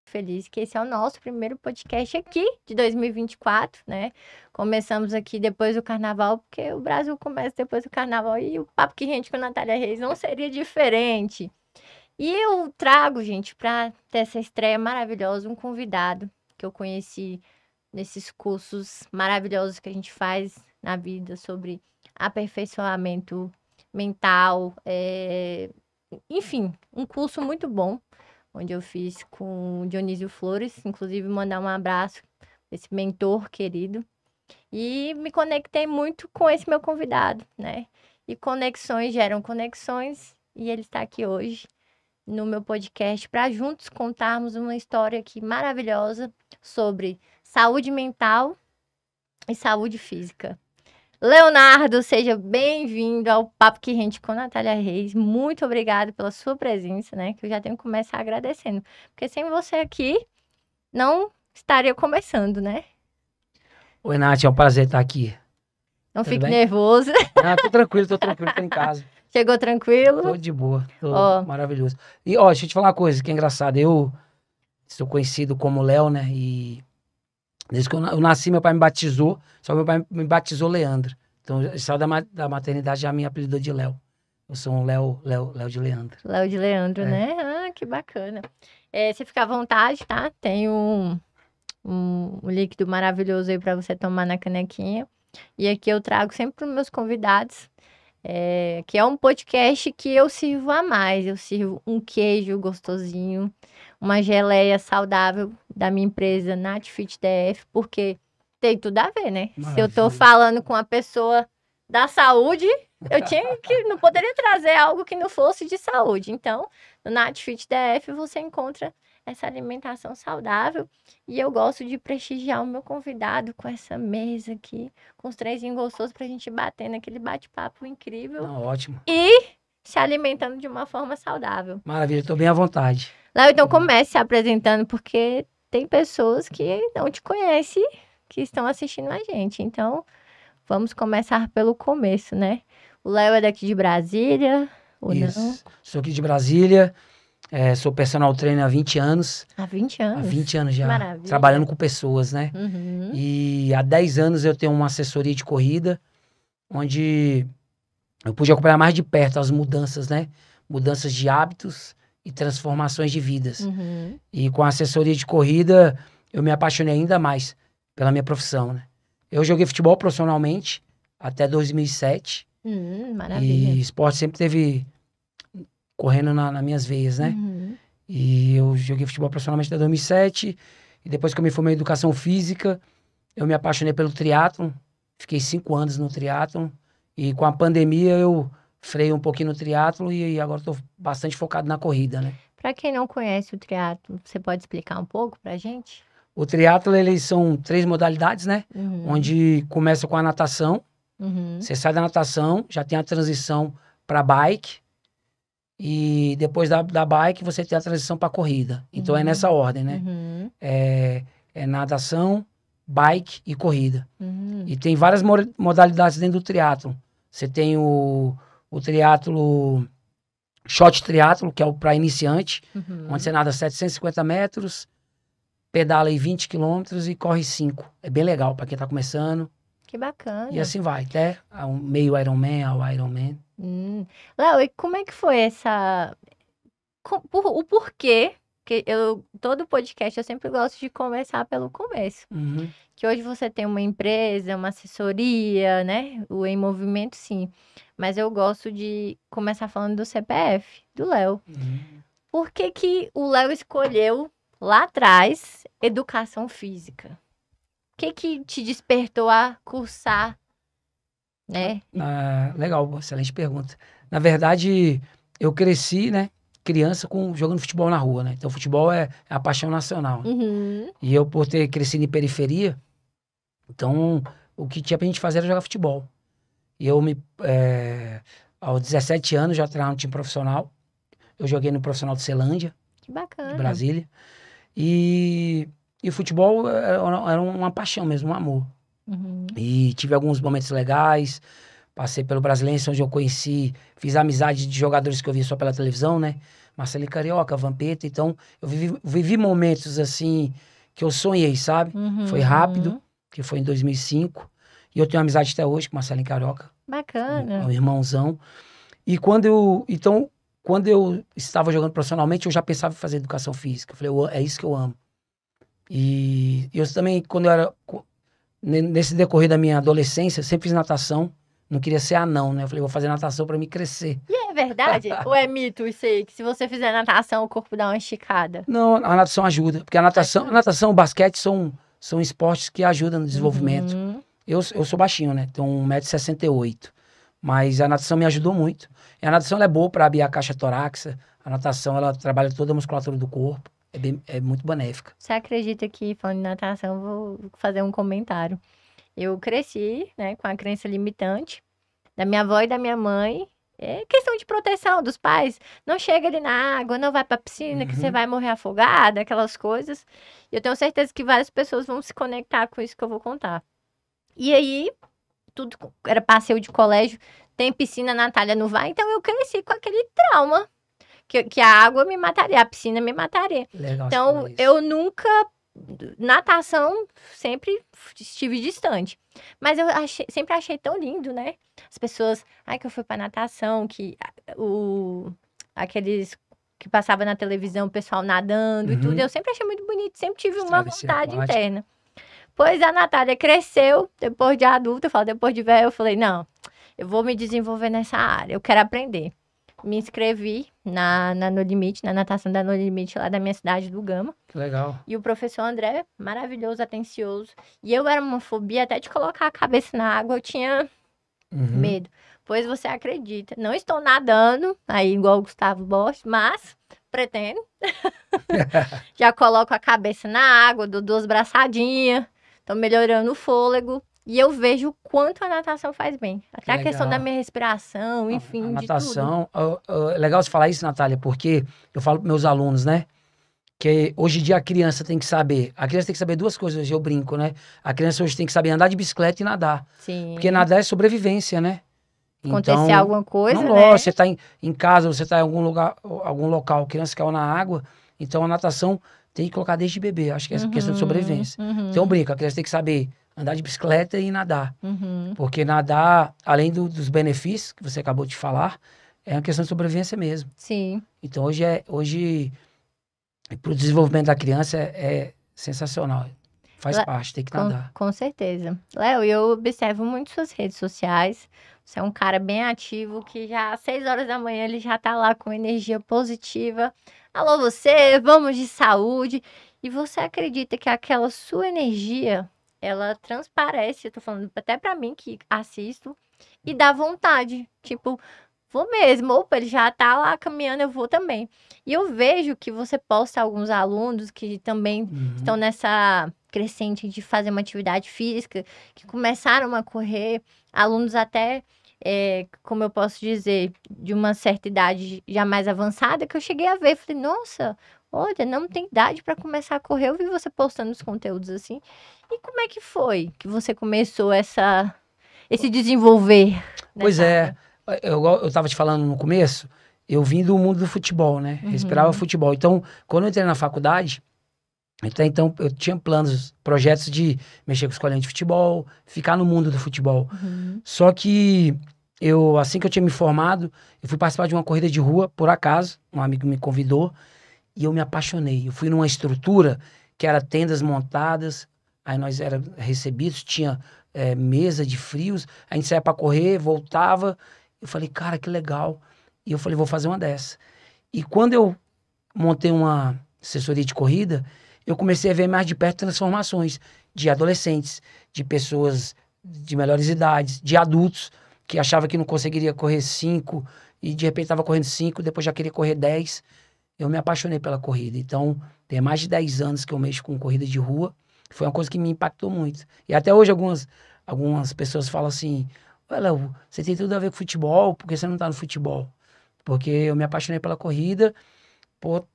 Feliz que esse é o nosso primeiro podcast aqui de 2024, né? Começamos aqui depois do carnaval, porque o Brasil começa depois do carnaval e o Papo que Rende com Natália Reis não seria diferente. E eu trago, gente, para ter essa estreia maravilhosa, um convidado que eu conheci nesses cursos maravilhosos que a gente faz na vida sobre aperfeiçoamento mental, enfim, um curso muito bom, onde eu fiz com o Dionísio Flores, inclusive mandar um abraço para esse mentor querido. E me conectei muito com esse meu convidado, né? E conexões geram conexões, e ele está aqui hoje no meu podcast para juntos contarmos uma história aqui maravilhosa sobre saúde mental e saúde física. Leonardo, seja bem-vindo ao Papo que Rende com Natália Reis. Muito obrigada pela sua presença, né? Que eu já tenho que começar agradecendo. Porque sem você aqui, não estaria começando, né? Oi, Nath, é um prazer estar aqui. Não Tudo fique bem? nervoso. Ah, tô tranquilo, tô em casa. Chegou tranquilo? Tô de boa, tô Ó. maravilhoso. E, ó, deixa eu te falar uma coisa que é engraçada. Eu sou conhecido como Léo, né? E desde que eu nasci, meu pai me batizou, só que meu pai me batizou Leandro. Então, só da maternidade já me apelidou de Léo. Eu sou um Léo de Leandro. Léo de Leandro, né? Ah, que bacana. Você fica à vontade, tá? Tem um líquido maravilhoso aí para você tomar na canequinha. E aqui eu trago sempre para os meus convidados, que é um podcast que eu sirvo a mais. Eu sirvo um queijo gostosinho, uma geleia saudável da minha empresa Nath Fit DF, porque tem tudo a ver, né? Se eu tô Maravilha. falando com uma pessoa da saúde, não poderia trazer algo que não fosse de saúde. Então, no Nath Fit DF você encontra essa alimentação saudável. E eu gosto de prestigiar o meu convidado com essa mesa aqui, com os trenzinhos gostosos pra gente bater naquele bate-papo incrível Não, ótimo. e se alimentando de uma forma saudável. Maravilha, tô bem à vontade. Léo, então comece se apresentando, porque tem pessoas que não te conhecem, que estão assistindo a gente. Então, vamos começar pelo começo, né? O Léo é daqui de Brasília, ou não? Isso. Sou aqui de Brasília, sou personal trainer há 20 anos. Há 20 anos? Há 20 anos já, Maravilha. trabalhando com pessoas, né? Uhum. E há 10 anos eu tenho uma assessoria de corrida, onde eu pude acompanhar mais de perto as mudanças, né? Mudanças de hábitos e transformações de vidas. Uhum. E com a assessoria de corrida, eu me apaixonei ainda mais pela minha profissão, né? Eu joguei futebol profissionalmente até 2007. Maravilha. E esporte sempre teve correndo nas minhas veias, né? Uhum. E eu joguei futebol profissionalmente até 2007. E depois que eu me formei em educação física, eu me apaixonei pelo triatlon. Fiquei 5 anos no triatlon. E com a pandemia eu freiei um pouquinho no triatlon e agora estou bastante focado na corrida, né? Para quem não conhece o triatlo, você pode explicar um pouco pra gente? O triatlon, eles são 3 modalidades, né? Uhum. Onde começa com a natação. Uhum. Você sai da natação, já tem a transição para bike. E depois da bike, você tem a transição para corrida. Então é nessa ordem, né? Uhum. É natação, bike e corrida. Uhum. E tem várias modalidades dentro do triatlo. Você tem o triatlo, short triatlo, que é o para iniciante, Uhum. onde você nada 750 metros, pedala aí 20 quilômetros e corre 5. É bem legal para quem tá começando. Que bacana. E assim vai, até um meio Ironman ao Ironman. Léo, e como é que foi o porquê? Porque todo podcast eu sempre gosto de começar pelo começo. Uhum. Que hoje você tem uma empresa, uma assessoria, né? O Em Movimento, sim. Mas eu gosto de começar falando do CPF, do Léo. Uhum. Por que o Léo escolheu lá atrás educação física? O que te despertou a cursar, né? Legal, excelente pergunta. Na verdade, eu cresci, né, criança jogando futebol na rua, né? Então, futebol é a paixão nacional. Uhum. E eu, por ter crescido em periferia, então, o que tinha pra gente fazer era jogar futebol. E eu, aos 17 anos, já treinava no time profissional. Eu joguei no profissional de Celândia, Que bacana. de Brasília. E E o futebol era uma paixão mesmo, um amor. Uhum. E tive alguns momentos legais. Passei pelo Brasiliense, onde eu conheci, fiz amizade de jogadores que eu via só pela televisão, né? Marcelinho Carioca, Vampeta. Então, eu vivi momentos assim que eu sonhei, sabe? Foi rápido, Uhum. que foi em 2005. E eu tenho amizade até hoje com Marcelinho Carioca, Bacana. um irmãozão. E quando eu estava jogando profissionalmente, eu já pensava em fazer educação física. Eu falei, é isso que eu amo. E eu também, nesse decorrer da minha adolescência, eu sempre fiz natação. Não queria ser anão, né? Eu falei, vou fazer natação pra me crescer. E é verdade? Ou é mito isso aí? Que se você fizer natação, o corpo dá uma esticada? Não, a natação ajuda. Porque a natação e o basquete são esportes que ajudam no desenvolvimento. Uhum. Eu sou baixinho, né? Tenho 1,68 m. Mas a natação me ajudou muito. E a natação ela é boa para abrir a caixa torácica. A natação, ela trabalha toda a musculatura do corpo. É muito benéfica. Você acredita que, falando de natação, eu vou fazer um comentário. Eu cresci, né, com a crença limitante da minha avó e da minha mãe. É questão de proteção dos pais. Não chega ali na água, não vai pra piscina, que você Uhum. vai morrer afogada, aquelas coisas. E eu tenho certeza que várias pessoas vão se conectar com isso que eu vou contar. E aí, tudo era passeio de colégio, tem piscina, a Natália não vai. Então eu cresci com aquele trauma. Que a água me mataria, a piscina me mataria. Legal você falar Então, isso. eu nunca. Natação, sempre estive distante. Mas eu sempre achei tão lindo, né? As pessoas. Ai, que eu fui pra natação, aqueles que passava na televisão, o pessoal nadando e tudo. Uhum. Eu sempre achei muito bonito, sempre tive uma Travessia vontade aquática. interna. Pois a Natália cresceu, depois de adulta, depois de velha, eu falei, não, eu vou me desenvolver nessa área, eu quero aprender. Me inscrevi na No Limite, na natação da No Limite, lá da minha cidade, do Gama. Que legal. E o professor André, maravilhoso, atencioso. E eu era uma fobia até de colocar a cabeça na água, eu tinha medo. Pois você acredita, não estou nadando, aí igual o Gustavo Bosch, mas pretendo. Já coloco a cabeça na água, dou 2 braçadinhas, tô melhorando o fôlego. E eu vejo o quanto a natação faz bem. Até a questão da legal. minha respiração, A enfim, de tudo. natação, é legal você falar isso, Natália, porque eu falo para meus alunos, né? Que hoje em dia a criança tem que saber. A criança tem que saber duas coisas, hoje eu brinco, né? A criança hoje tem que saber andar de bicicleta e nadar. Sim. Porque nadar é sobrevivência, né? Acontecer Então, alguma coisa, não, né? você tá em casa, você tá em algum lugar, algum local, criança caiu na água, então a natação tem que colocar desde bebê. Acho que é questão de sobrevivência. Então eu brinco, a criança tem que saber andar de bicicleta e nadar. Porque nadar, além dos benefícios que você acabou de falar, é uma questão de sobrevivência mesmo. Sim. Então hoje para o desenvolvimento da criança é sensacional. Faz parte, tem que nadar. Com certeza. Léo, eu observo muito suas redes sociais. Você é um cara bem ativo, que já às 6 horas da manhã ele já tá lá com energia positiva. Alô, você, vamos de saúde. E você acredita que aquela sua energia, ela transparece, eu tô falando até pra mim que assisto, e dá vontade. Tipo, vou mesmo. Opa, ele já tá lá caminhando, eu vou também. E eu vejo que você posta alguns alunos que também estão nessa crescente de fazer uma atividade física, que começaram a correr, alunos até, como eu posso dizer, de uma certa idade já mais avançada, que eu cheguei a ver, falei, nossa, olha, não tem idade para começar a correr, eu vi você postando os conteúdos assim. E como é que foi que você começou esse desenvolver? Pois nessa é, área? eu tava te falando no começo, eu vim do mundo do futebol, né? Respirava futebol. Então, quando eu entrei na faculdade, até então eu tinha planos, projetos de mexer com escolinha de futebol, ficar no mundo do futebol. Só que assim que eu tinha me formado, eu fui participar de uma corrida de rua, por acaso, um amigo me convidou, e eu me apaixonei. Eu fui numa estrutura que era tendas montadas, aí nós era recebidos, tinha mesa de frios, a gente saía pra correr, voltava. Eu falei, cara, que legal. E eu falei, vou fazer uma dessa. E quando eu montei uma assessoria de corrida, eu comecei a ver mais de perto transformações de adolescentes, de pessoas de melhores idades, de adultos que achavam que não conseguiria correr 5 e de repente estava correndo 5, depois já queria correr 10. Eu me apaixonei pela corrida. Então, tem mais de 10 anos que eu mexo com corrida de rua. Foi uma coisa que me impactou muito. E até hoje algumas pessoas falam assim, olha, Léo, você tem tudo a ver com futebol, por que você não tá no futebol? Porque eu me apaixonei pela corrida por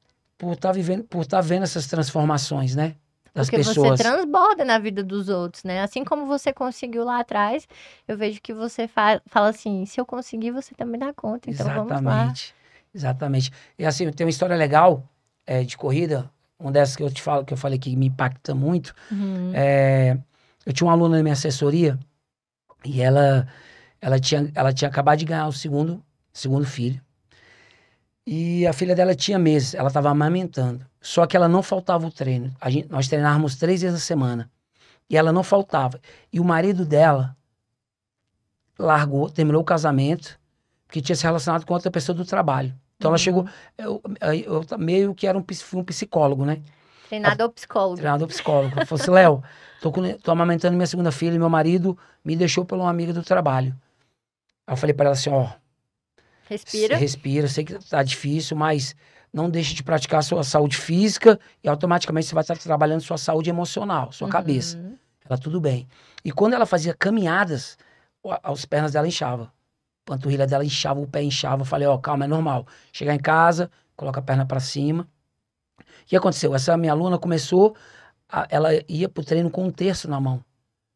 estar vendo essas transformações, né? das Porque pessoas. você transborda na vida dos outros, né? Assim como você conseguiu lá atrás, eu vejo que você fala assim, se eu conseguir, você também dá conta, então vamos lá. Exatamente, exatamente. E assim, tem uma história legal de corrida, uma dessas que eu te falo, que eu falei que me impacta muito. Uhum. Eu tinha uma aluna na minha assessoria e ela tinha acabado de ganhar o segundo filho. E a filha dela tinha meses, ela estava amamentando. Só que ela não faltava o treino. Nós treinávamos 3 vezes a semana. E ela não faltava. E o marido dela largou, terminou o casamento, porque tinha se relacionado com outra pessoa do trabalho. Então ela chegou. Eu meio que fui um psicólogo, né? Treinador psicólogo. Treinador psicólogo. Eu falei assim, Léo, tô amamentando minha segunda filha e meu marido me deixou por uma amiga do trabalho. Aí eu falei para ela assim, ó, Respira. respira, sei que tá difícil, mas não deixe de praticar a sua saúde física e automaticamente você vai estar trabalhando sua saúde emocional, sua cabeça. Uhum. Ela, tudo bem. E quando ela fazia caminhadas, as pernas dela inchavam. A panturrilha dela inchava, o pé inchava. Eu falei, ó, calma, é normal. Chegar em casa, coloca a perna para cima. O que aconteceu? Essa minha aluna começou, ela ia pro treino com um terço na mão,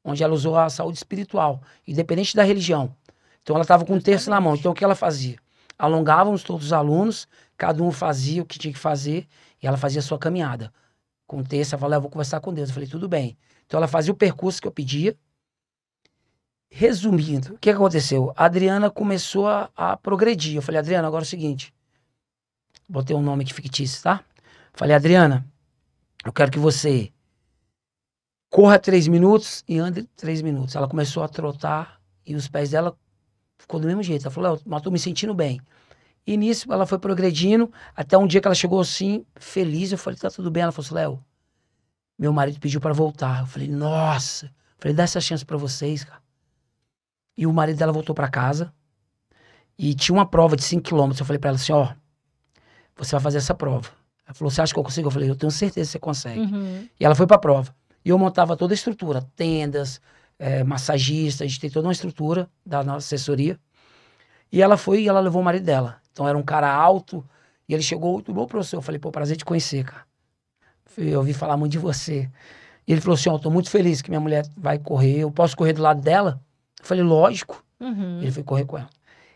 onde ela usou a saúde espiritual, independente da religião. Então ela estava com um terço na mão. Então o que ela fazia? Alongávamos todos os alunos, cada um fazia o que tinha que fazer e ela fazia a sua caminhada. Com um terço, ela falou, eu vou conversar com Deus. Eu falei, tudo bem. Então ela fazia o percurso que eu pedia. Resumindo, o que aconteceu? A Adriana começou a progredir. Eu falei, Adriana, agora é o seguinte. Botei um nome aqui fictício, tá? Falei, Adriana, eu quero que você corra 3 minutos e ande 3 minutos. Ela começou a trotar e os pés dela ficou do mesmo jeito. Ela falou, Léo, mas tô me sentindo bem. E nisso ela foi progredindo, até um dia que ela chegou assim, feliz. Eu falei, tá tudo bem. Ela falou assim, Léo, meu marido pediu pra voltar. Eu falei, nossa. Eu falei, dá essa chance pra vocês, cara. E o marido dela voltou pra casa e tinha uma prova de 5 quilômetros. Eu falei pra ela assim, ó, você vai fazer essa prova. Ela falou, você acha que eu consigo? Eu falei, eu tenho certeza que você consegue. Uhum. E ela foi pra prova. E eu montava toda a estrutura, tendas, massagista, a gente tem toda uma estrutura da nossa assessoria. E ela foi e ela levou o marido dela. Então era um cara alto e ele chegou, tudo bom, professor? Eu falei, pô, prazer te conhecer, cara. Eu ouvi falar muito de você. E ele falou assim, ó, tô muito feliz que minha mulher vai correr, eu posso correr do lado dela? Eu falei, lógico. Uhum. Ele foi correr com ela.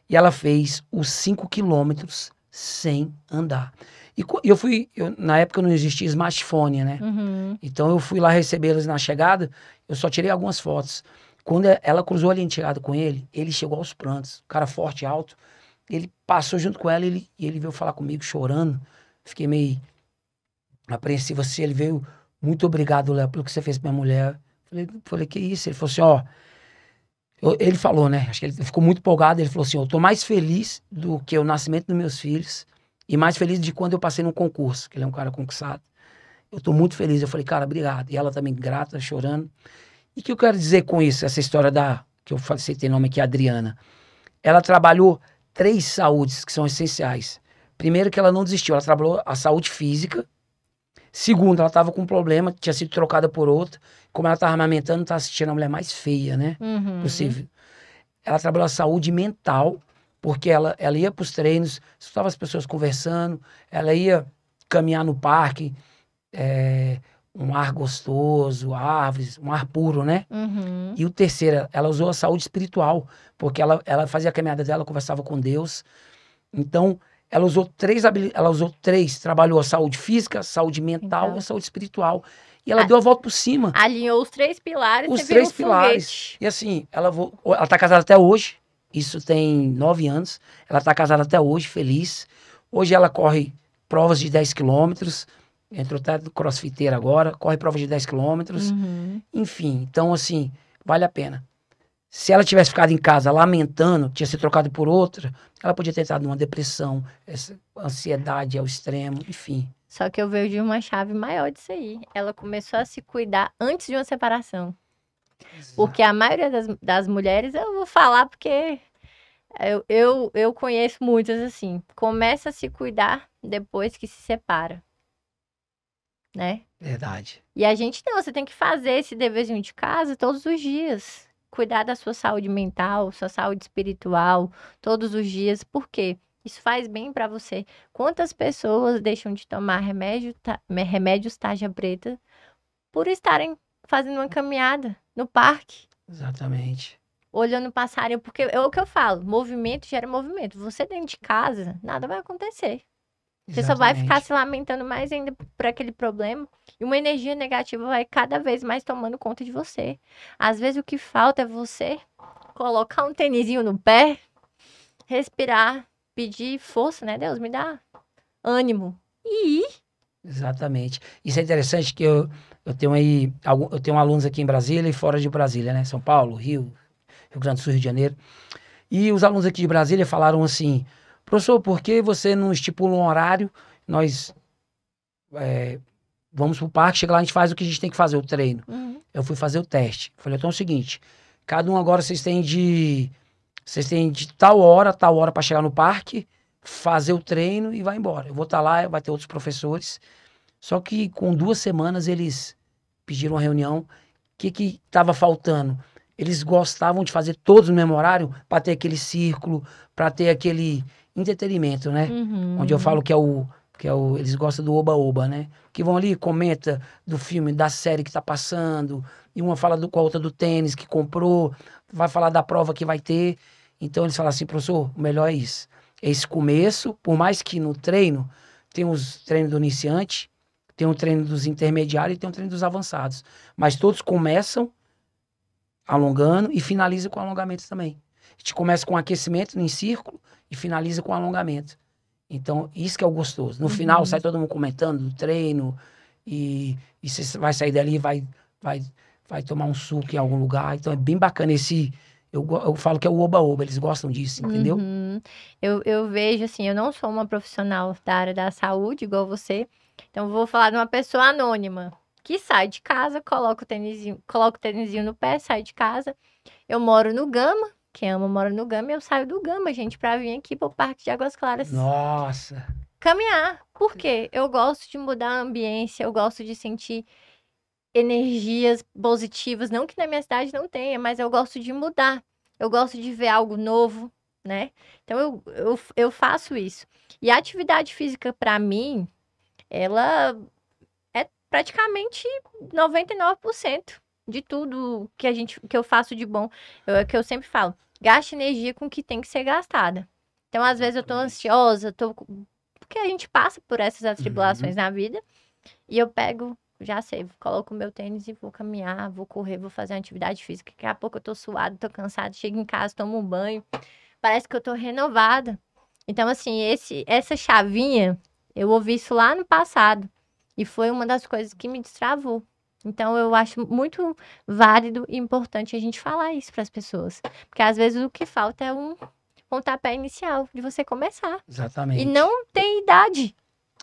E ela fez os 5 quilômetros sem andar. E na época não existia smartphone, né? Uhum. Então eu fui lá recebê-las na chegada, eu só tirei algumas fotos. Quando ela cruzou a linha de chegada com ele chegou aos prantos. Um cara forte, alto. Ele passou junto com ela e ele veio falar comigo chorando. Fiquei meio apreensivo assim. Ele veio, muito obrigado, Léo, pelo que você fez pra minha mulher. Falei, que isso? Ele falou assim, ó. Ele falou, né? Acho que ele ficou muito empolgado. Ele falou assim: eu tô mais feliz do que o nascimento dos meus filhos e mais feliz de quando eu passei num concurso, que ele é um cara conquistado. Eu tô muito feliz. Eu falei, cara, obrigado. E ela também grata, chorando. E o que eu quero dizer com isso? Essa história que eu falei, tem nome aqui, Adriana. Ela trabalhou 3 saúdes que são essenciais. Primeiro, que ela não desistiu. Ela trabalhou a saúde física. Segundo, ela estava com um problema, tinha sido trocada por outra. Como ela estava amamentando, estava assistindo a mulher mais feia, né? Uhum. Possível. Ela trabalhou a saúde mental, porque ela ia para os treinos, escutava as pessoas conversando, ela ia caminhar no parque, um ar gostoso, árvores, um ar puro, né? Uhum. E o terceiro, ela usou a saúde espiritual, porque ela fazia a caminhada dela, conversava com Deus. Então, ela usou 3, trabalhou a saúde física, a saúde mental e a saúde espiritual. E ela deu a volta por cima. Alinhou os 3 pilares, Os você virou 3 pilares. foguete. E assim, ela tá casada até hoje. Isso tem 9 anos. Ela tá casada até hoje, feliz. Hoje ela corre provas de 10 quilômetros. Entrou até do crossfiteiro agora. Corre provas de 10 quilômetros. Uhum. Enfim, então assim, vale a pena. Se ela tivesse ficado em casa lamentando, tinha sido trocado por outra, ela podia ter entrado numa depressão, essa ansiedade ao extremo, enfim. Só que eu vejo uma chave maior disso aí. Ela começou a se cuidar antes de uma separação. Porque a maioria das mulheres, eu vou falar porque eu conheço muitas assim. Começa a se cuidar depois que se separa. Né? Verdade. E a gente não, você tem que fazer esse deverzinho de casa todos os dias. Cuidar da sua saúde mental, sua saúde espiritual, todos os dias. Por quê? Isso faz bem pra você. Quantas pessoas deixam de tomar remédios tarja preta por estarem fazendo uma caminhada no parque, Exatamente. olhando o passarinho, porque é o que eu falo, movimento gera movimento. Você dentro de casa, nada vai acontecer. Você só vai ficar Exatamente. se lamentando mais ainda por aquele problema. E uma energia negativa vai cada vez mais tomando conta de você. Às vezes o que falta é você colocar um tênisinho no pé, respirar, pedir força, né? Deus, me dá ânimo. E ir. Exatamente. Isso é interessante que eu tenho aí, eu tenho alunos aqui em Brasília e fora de Brasília, né? São Paulo, Rio Grande do Sul, Rio de Janeiro. E os alunos aqui de Brasília falaram assim, professor, por que você não estipula um horário? Nós vamos pro parque, chega lá, a gente faz o que a gente tem que fazer, o treino. Uhum. Eu fui fazer o teste. Falei, então é o seguinte, cada um agora vocês têm de tal hora para chegar no parque, fazer o treino e vai embora. Eu vou estar lá, vai ter outros professores. Só que com 2 semanas eles pediram uma reunião. O que estava faltando? Eles gostavam de fazer todos no mesmo horário para ter aquele círculo, para ter aquele entretenimento, né? Onde eu falo eles gostam do oba-oba, né? Que vão ali, comenta do filme, da série que tá passando, e uma fala com a outra do tênis que comprou, vai falar da prova que vai ter. Então eles falam assim, professor, o melhor é isso. É esse começo, por mais que no treino tem os treinos do iniciante, tem um treino dos intermediários e tem um treino dos avançados. Mas todos começam alongando e finaliza com alongamento também. A gente começa com aquecimento em círculo e finaliza com alongamento. Então, isso que é o gostoso. No final, sai todo mundo comentando do treino e você vai sair dali e vai tomar um suco em algum lugar. Então, é bem bacana esse... Eu falo que é o oba-oba, eles gostam disso, entendeu? Uhum. Eu vejo assim, eu não sou uma profissional da área da saúde, igual você. Então, eu vou falar de uma pessoa anônima que sai de casa, coloca o tênisinho no pé, sai de casa. Eu moro no Gama, quem ama mora no Gama, e eu saio do Gama, gente, pra vir aqui pro Parque de Águas Claras Nossa! caminhar. Por quê? Eu gosto de mudar a ambiência, eu gosto de sentir energias positivas. Não que na minha cidade não tenha, mas eu gosto de mudar. Eu gosto de ver algo novo, né? Então eu faço isso. E a atividade física, pra mim, ela é praticamente 99% de tudo que eu faço de bom. É que eu sempre falo, gaste energia com o que tem que ser gastada. Então, às vezes, eu tô ansiosa, porque a gente passa por essas atribulações na vida, e eu pego, já sei, coloco o meu tênis e vou caminhar, vou correr, vou fazer uma atividade física. Daqui a pouco eu tô suada, tô cansada, chego em casa, tomo um banho, parece que eu tô renovada. Então, assim, essa chavinha, eu ouvi isso lá no passado. E foi uma das coisas que me destravou. Então, eu acho muito válido e importante a gente falar isso para as pessoas. Porque às vezes o que falta é um pontapé inicial de você começar. Exatamente. E não tem idade.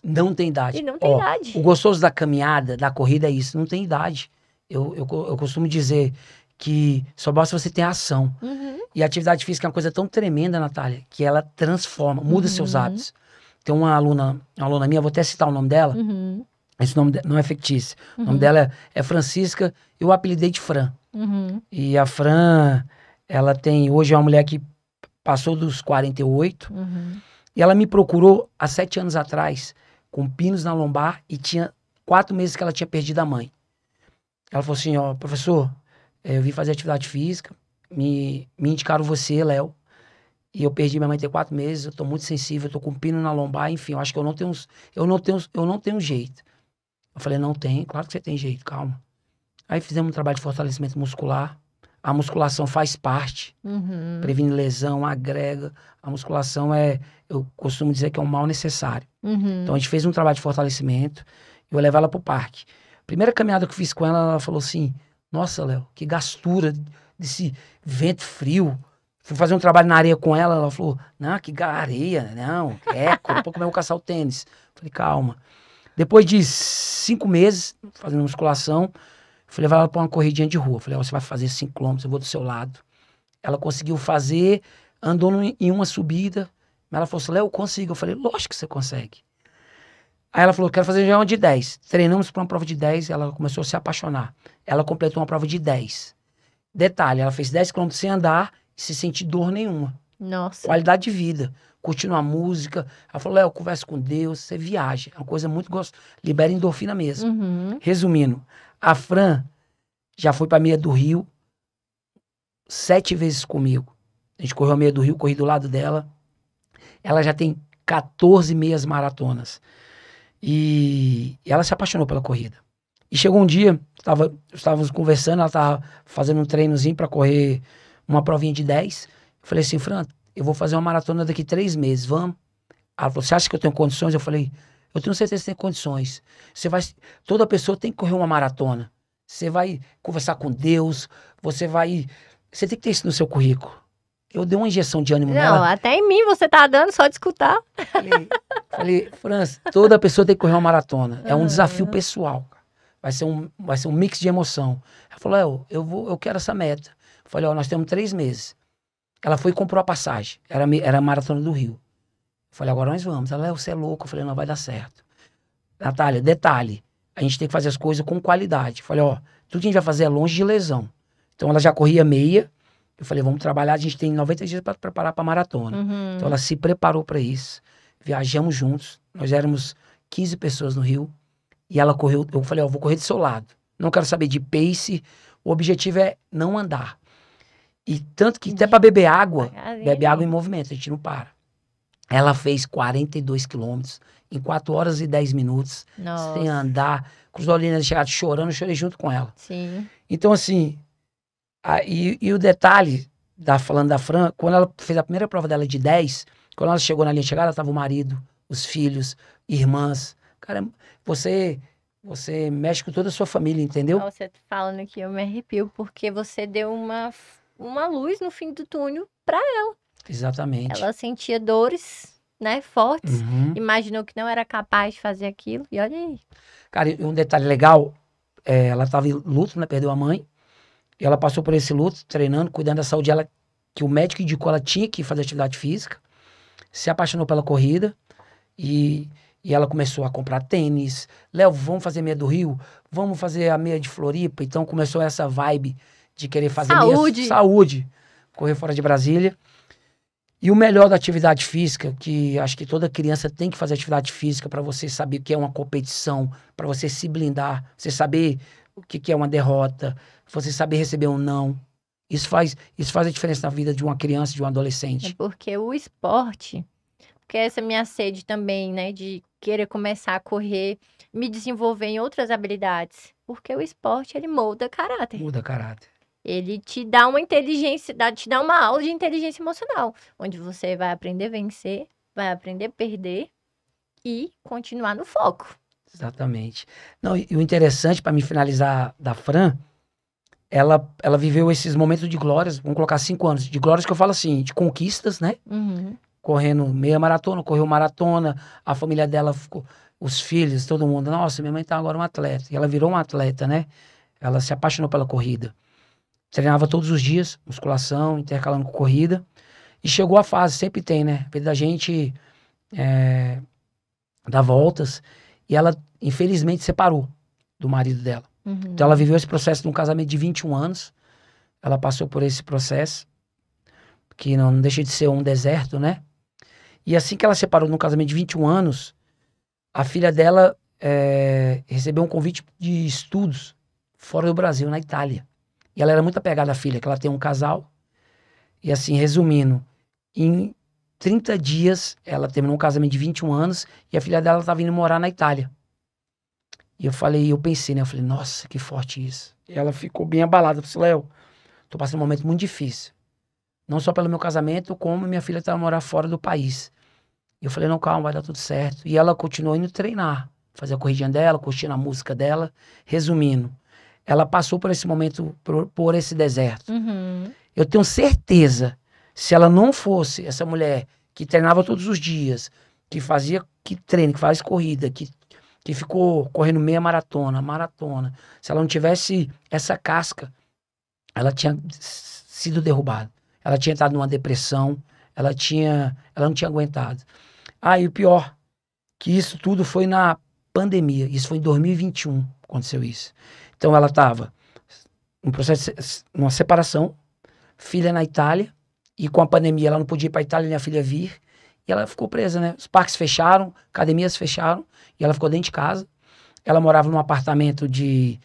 Não tem idade. E não tem idade. O gostoso da caminhada, da corrida é isso, não tem idade. Eu costumo dizer que só basta você ter ação. Uhum. E a atividade física é uma coisa tão tremenda, Natália, que ela transforma, muda seus hábitos. Tem uma aluna minha, vou até citar o nome dela, Uhum. esse nome não é fictício. O nome dela é Francisca, eu a apelidei de Fran. Uhum. E a Fran, ela hoje é uma mulher que passou dos 48, e ela me procurou há 7 anos atrás, com pinos na lombar, e tinha 4 meses que ela tinha perdido a mãe. Ela falou assim, ó, professor, eu vim fazer atividade física, me indicaram você, Léo, e eu perdi minha mãe tem 4 meses, eu tô muito sensível, eu tô com pino na lombar, enfim, eu acho que eu não tenho jeito. Eu falei, não tem, claro que você tem jeito, calma. Aí fizemos um trabalho de fortalecimento muscular, a musculação faz parte, previne lesão, agrega, a musculação eu costumo dizer que é um mal necessário. Então a gente fez um trabalho de fortalecimento, eu vou levar ela pro parque. Primeira caminhada que eu fiz com ela, ela falou assim, nossa, Léo, que gastura desse vento frio. Fui fazer um trabalho na areia com ela, ela falou, não, que areia, não, eco, depois como eu vou caçar o tênis. Falei, calma. Depois de 5 meses fazendo musculação, fui levar ela para uma corridinha de rua. Falei, você vai fazer 5 km, eu vou do seu lado. Ela conseguiu fazer, andou em uma subida, mas ela falou assim, Léo, eu consigo. Eu falei, lógico que você consegue. Aí ela falou, quero fazer já uma de 10. Treinamos para uma prova de 10, ela começou a se apaixonar. Ela completou uma prova de 10. Detalhe, ela fez 10 km sem andar e sem sentir dor nenhuma. Nossa. Qualidade de vida. Curtindo a música. Ela falou, Léo, conversa com Deus, você viaja. É uma coisa muito gostosa. Libera endorfina mesmo. Uhum. Resumindo, a Fran já foi pra meia do Rio 7 vezes comigo. A gente correu a meia do Rio, corri do lado dela. Ela já tem 14 meias maratonas. E ela se apaixonou pela corrida. E chegou um dia, estávamos conversando, ela estava fazendo um treinozinho para correr uma provinha de 10. Eu falei assim, Fran, eu vou fazer uma maratona daqui 3 meses, vamos? Ela falou, você acha que eu tenho condições? Eu falei, eu tenho certeza que você tem condições. Toda pessoa tem que correr uma maratona. Você vai conversar com Deus, você tem que ter isso no seu currículo. Eu dei uma injeção de ânimo Não, nela. até em mim você tá dando só de escutar. Falei, França, toda pessoa tem que correr uma maratona. É um desafio pessoal. Vai ser um mix de emoção. Ela falou, eu quero essa meta. Eu falei, nós temos 3 meses. Ela foi e comprou a passagem. Era a maratona do Rio. Eu falei, agora nós vamos. Ela, você é louco. Eu falei, não, vai dar certo. Natália, detalhe, a gente tem que fazer as coisas com qualidade. Eu falei, tudo que a gente vai fazer é longe de lesão. Então ela já corria meia. Eu falei, vamos trabalhar, a gente tem 90 dias para preparar para a maratona. Uhum. Então ela se preparou para isso. Viajamos juntos. Nós éramos 15 pessoas no Rio. E ela correu, eu falei, vou correr do seu lado. Não quero saber de pace. O objetivo é não andar. E tanto que até para beber água, bebe água em movimento, a gente não para. Ela fez 42 quilômetros em 4 horas e 10 minutos. Nossa. Sem andar. Com os olhinhos chegados chorando, eu chorei junto com ela. Sim. Então assim, e o detalhe, falando da Fran, quando ela fez a primeira prova dela de 10, quando ela chegou na linha de chegada, estava o marido, os filhos, irmãs. Cara, você mexe com toda a sua família, entendeu? Você falando aqui, eu me arrepio, porque você deu uma luz no fim do túnel pra ela. Exatamente. Ela sentia dores, né, fortes. Uhum. Imaginou que não era capaz de fazer aquilo, e olha aí. Cara, e um detalhe legal, ela estava em luto, né, perdeu a mãe. E ela passou por esse luto, treinando, cuidando da saúde dela, que o médico indicou ela tinha que fazer atividade física. Se apaixonou pela corrida e ela começou a comprar tênis. Léo, vamos fazer meia do Rio? Vamos fazer a meia de Floripa? Então começou essa vibe de querer fazer saúde, correr fora de Brasília. E o melhor da atividade física, que acho que toda criança tem que fazer atividade física para você saber o que é uma competição, para você se blindar, você saber o que é uma derrota, você saber receber um não. Isso faz a diferença na vida de uma criança, de um adolescente. É porque o esporte, porque essa é minha sede também, né, de querer começar a correr, me desenvolver em outras habilidades. Porque o esporte, ele molda caráter. Muda caráter. Ele te dá uma inteligência, te dá uma aula de inteligência emocional, onde você vai aprender a vencer, vai aprender a perder e continuar no foco. Exatamente. Não, e o interessante, para me finalizar da Fran, ela viveu esses momentos de glórias, vamos colocar 5 anos, de glórias que eu falo assim, de conquistas, né? Uhum. Correndo meia maratona, correu maratona, a família dela ficou, os filhos, todo mundo, nossa, minha mãe tá agora um atleta. E ela virou uma atleta, né? Ela se apaixonou pela corrida. Treinava todos os dias, musculação, intercalando com corrida. E chegou a fase, sempre tem, né? A vida da gente dá voltas. E ela, infelizmente, separou do marido dela. Uhum. Então ela viveu esse processo de um casamento de 21 anos. Ela passou por esse processo, que não deixa de ser um deserto, né? E assim que ela separou num casamento de 21 anos, a filha dela recebeu um convite de estudos fora do Brasil, na Itália. E ela era muito apegada à filha, que ela tem um casal. E assim, resumindo, em 30 dias, ela terminou um casamento de 21 anos e a filha dela estava indo morar na Itália. E eu pensei, né? Eu falei, nossa, que forte isso. E ela ficou bem abalada. Eu falei, Léo, tô passando um momento muito difícil. Não só pelo meu casamento, como minha filha tá a morar fora do país. E eu falei, não, calma, vai dar tudo certo. E ela continuou indo treinar, fazer a corridinha dela, curtindo a música dela. Resumindo, ela passou por esse momento, por esse deserto. Uhum. Eu tenho certeza, se ela não fosse essa mulher que treinava todos os dias, que faz corrida, que ficou correndo meia maratona, se ela não tivesse essa casca, ela tinha sido derrubada. Ela tinha entrado numa depressão, ela não tinha aguentado. E o pior, que isso tudo foi na pandemia, isso foi em 2021, aconteceu isso. Então ela estava num processo, numa separação, filha na Itália, E com a pandemia ela não podia ir pra Itália, minha filha vir. E ela ficou presa, né? Os parques fecharam, academias fecharam. E ela ficou dentro de casa. Ela morava num apartamento de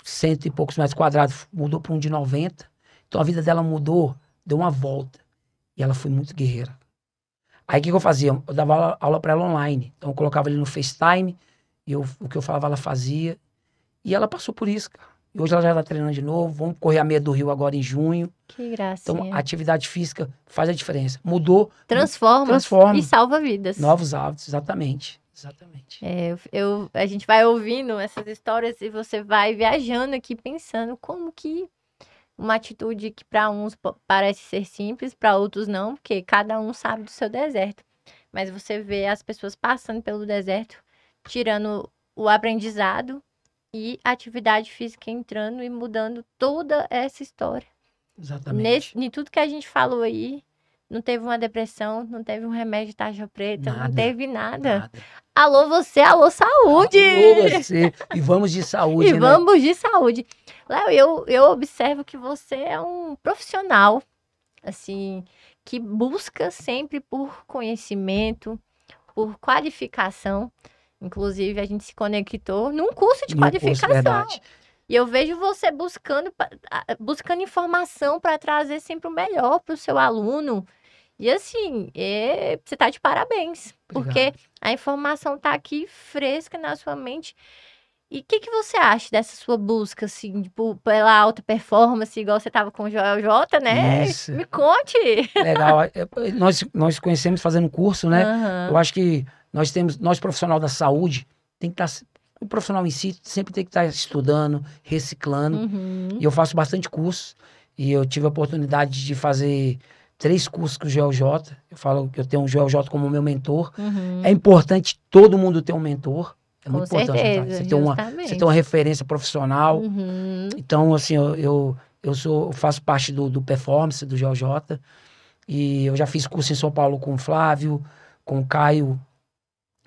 100 e poucos metros quadrados. Mudou pra um de 90. Então a vida dela mudou, deu uma volta. E ela foi muito guerreira. Aí o que eu fazia? Eu dava aula pra ela online. Então eu colocava ali no FaceTime. E o que eu falava ela fazia. E ela passou por isso, cara. E hoje ela já tá treinando de novo. Vamos correr a meia do Rio agora em junho. Que Então, a gracinha. atividade física faz a diferença. Mudou, Transforma e transforma. salva vidas. Novos hábitos, exatamente. Exatamente. A gente vai ouvindo essas histórias e você vai viajando aqui pensando como que uma atitude que para uns parece ser simples, para outros não, porque cada um sabe do seu deserto. Mas você vê as pessoas passando pelo deserto, tirando o aprendizado e a atividade física entrando e mudando toda essa história. Exatamente. Em tudo que a gente falou aí, não teve uma depressão, não teve um remédio de tarja preta, não Nada, teve nada. Nada. Alô você, alô saúde! Alô você. E vamos de saúde, E né? vamos de saúde. Léo, eu observo que você é um profissional, assim, que busca sempre por conhecimento, por qualificação. Inclusive, a gente se conectou num curso de Num curso, qualificação. verdade. E eu vejo você buscando informação para trazer sempre o melhor para o seu aluno. E assim, você tá de parabéns, porque Obrigado. a informação tá aqui fresca na sua mente. E o que você acha dessa sua busca, assim, tipo, pela alta performance, igual você tava com o Joel J, né? Isso. Me conte! Legal. Nós conhecemos fazendo curso, né? Aham. Eu acho que nós profissional da saúde, tem que estar. O profissional em si sempre tem que estar estudando, reciclando. Uhum. E eu faço bastante curso. E eu tive a oportunidade de fazer 3 cursos com o Joel J. Eu falo que eu tenho o Joel J como meu mentor. Uhum. É importante todo mundo ter um mentor. É Com muito importante. certeza, Você justamente. ter uma referência profissional. Uhum. Então, assim, eu faço parte do performance do Joel J. E eu já fiz curso em São Paulo com o Flávio, com o Caio.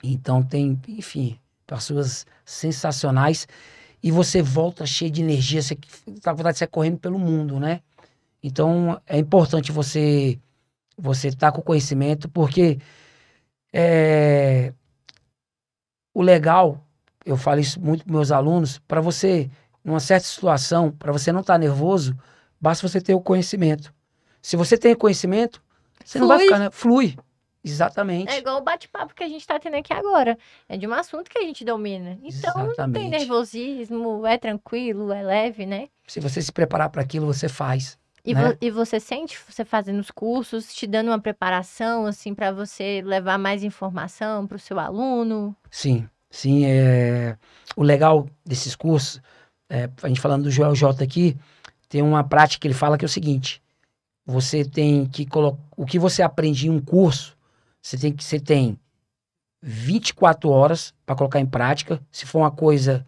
Então tem, enfim, pessoas sensacionais. E você volta cheio de energia, você tá com vontade de sair correndo pelo mundo, né? Então é importante você estar com conhecimento, porque o legal, eu falo isso muito para meus alunos, para você, numa certa situação, para você não estar nervoso, basta você ter o conhecimento. Se você tem conhecimento, você não vai Flui. ficar, né? Flui. Exatamente. É igual o bate-papo que a gente tá tendo aqui agora. É de um assunto que a gente domina. Então, não tem Exatamente. nervosismo, é tranquilo, é leve, né? Se você se preparar para aquilo, você faz. E, né? e você sente você fazendo os cursos, te dando uma preparação, assim, para você levar mais informação para o seu aluno? Sim, sim. O legal desses cursos, a gente falando do Joel J aqui, tem uma prática que ele fala que é o seguinte: você tem que colocar o que você aprende em um curso, você tem 24 horas para colocar em prática. Se for uma coisa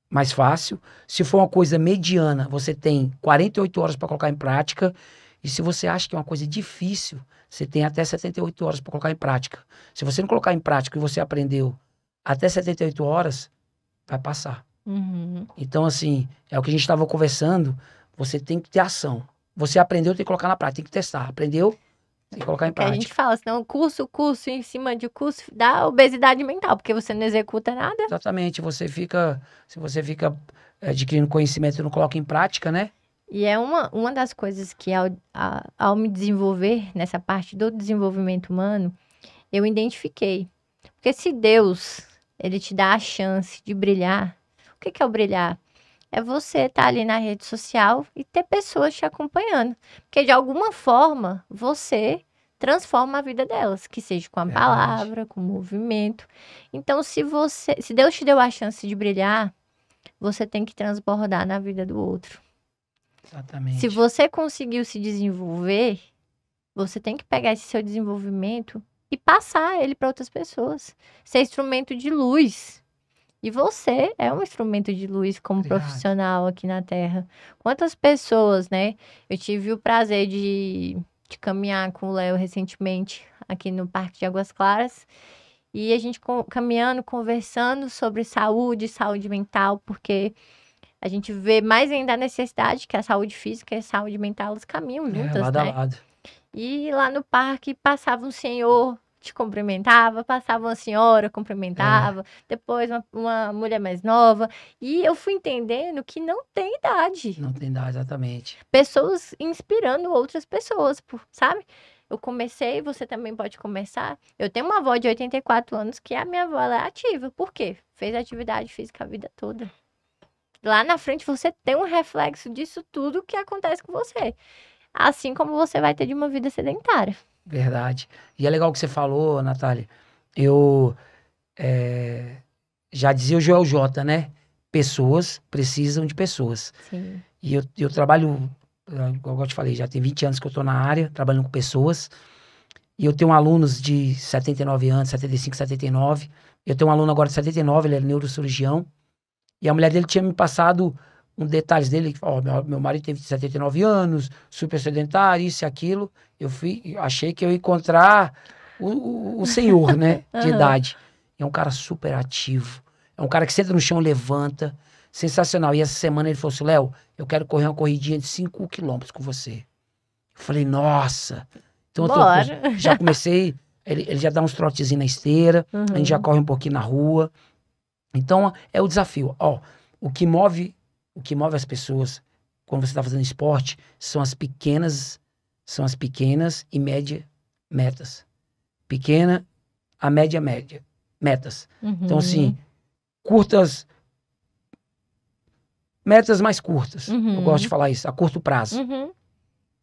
mais fácil, se for uma coisa mediana, você tem 48 horas para colocar em prática. E se você acha que é uma coisa difícil, você tem até 78 horas para colocar em prática. Se você não colocar em prática o que você aprendeu até 78 horas, vai passar. Uhum. Então, assim, é o que a gente estava conversando, você tem que ter ação. Você aprendeu, tem que colocar na prática, tem que testar. Aprendeu, tem que colocar em Que a gente prática. fala, senão curso em cima de curso dá obesidade mental, porque você não executa nada. Exatamente, se você fica adquirindo conhecimento e não coloca em prática, né? E é uma das coisas que ao me desenvolver nessa parte do desenvolvimento humano, eu identifiquei. Porque se Deus, ele te dá a chance de brilhar, o que é o brilhar? É você estar ali na rede social e ter pessoas te acompanhando. Porque de alguma forma, você transforma a vida delas, que seja com a Verdade. palavra, com o movimento. Então, se Deus te deu a chance de brilhar, você tem que transbordar na vida do outro. Exatamente. Se você conseguiu se desenvolver, você tem que pegar esse seu desenvolvimento e passar ele para outras pessoas. Ser instrumento de luz. E você é um instrumento de luz como Obrigado. profissional aqui na Terra. Quantas pessoas, né? Eu tive o prazer de caminhar com o Léo recentemente aqui no Parque de Águas Claras. E a gente caminhando, conversando sobre saúde mental, porque a gente vê mais ainda a necessidade que a saúde física e a saúde mental, elas caminham juntas, lado a né? lado. E lá no parque passava um senhor, te cumprimentava, passava uma senhora, cumprimentava, depois uma mulher mais nova. E eu fui entendendo que não tem idade. Não tem idade, exatamente. Pessoas inspirando outras pessoas, sabe? Eu comecei, você também pode começar. Eu tenho uma avó de 84 anos que a minha avó ela é ativa. Por quê? Fez atividade física a vida toda. Lá na frente você tem um reflexo disso tudo que acontece com você. Assim como você vai ter de uma vida sedentária. Verdade. E é legal o que você falou, Natália. Eu já dizia o Joel J, né? Pessoas precisam de pessoas. Sim. E eu trabalho, igual eu te falei, já tem 20 anos que eu tô na área, trabalhando com pessoas. E eu tenho alunos de 79 anos, 75, 79. Eu tenho um aluno agora de 79, ele é neurocirurgião. E a mulher dele tinha me passado detalhes dele. Ó, meu marido teve 79 anos, super sedentário, isso e aquilo. Eu achei que eu ia encontrar o senhor, né, de idade. É um cara super ativo. É um cara que senta no chão, levanta. Sensacional. E essa semana ele falou assim, Léo, eu quero correr uma corridinha de 5 quilômetros com você. Eu falei, nossa. Então já comecei, ele já dá uns trotezinhos na esteira, a gente já corre um pouquinho na rua. Então é o desafio. Ó, o que move as pessoas quando você está fazendo esporte são as pequenas e média metas. Pequena, a média, metas. Então, assim, metas mais curtas. Eu gosto de falar isso, a curto prazo.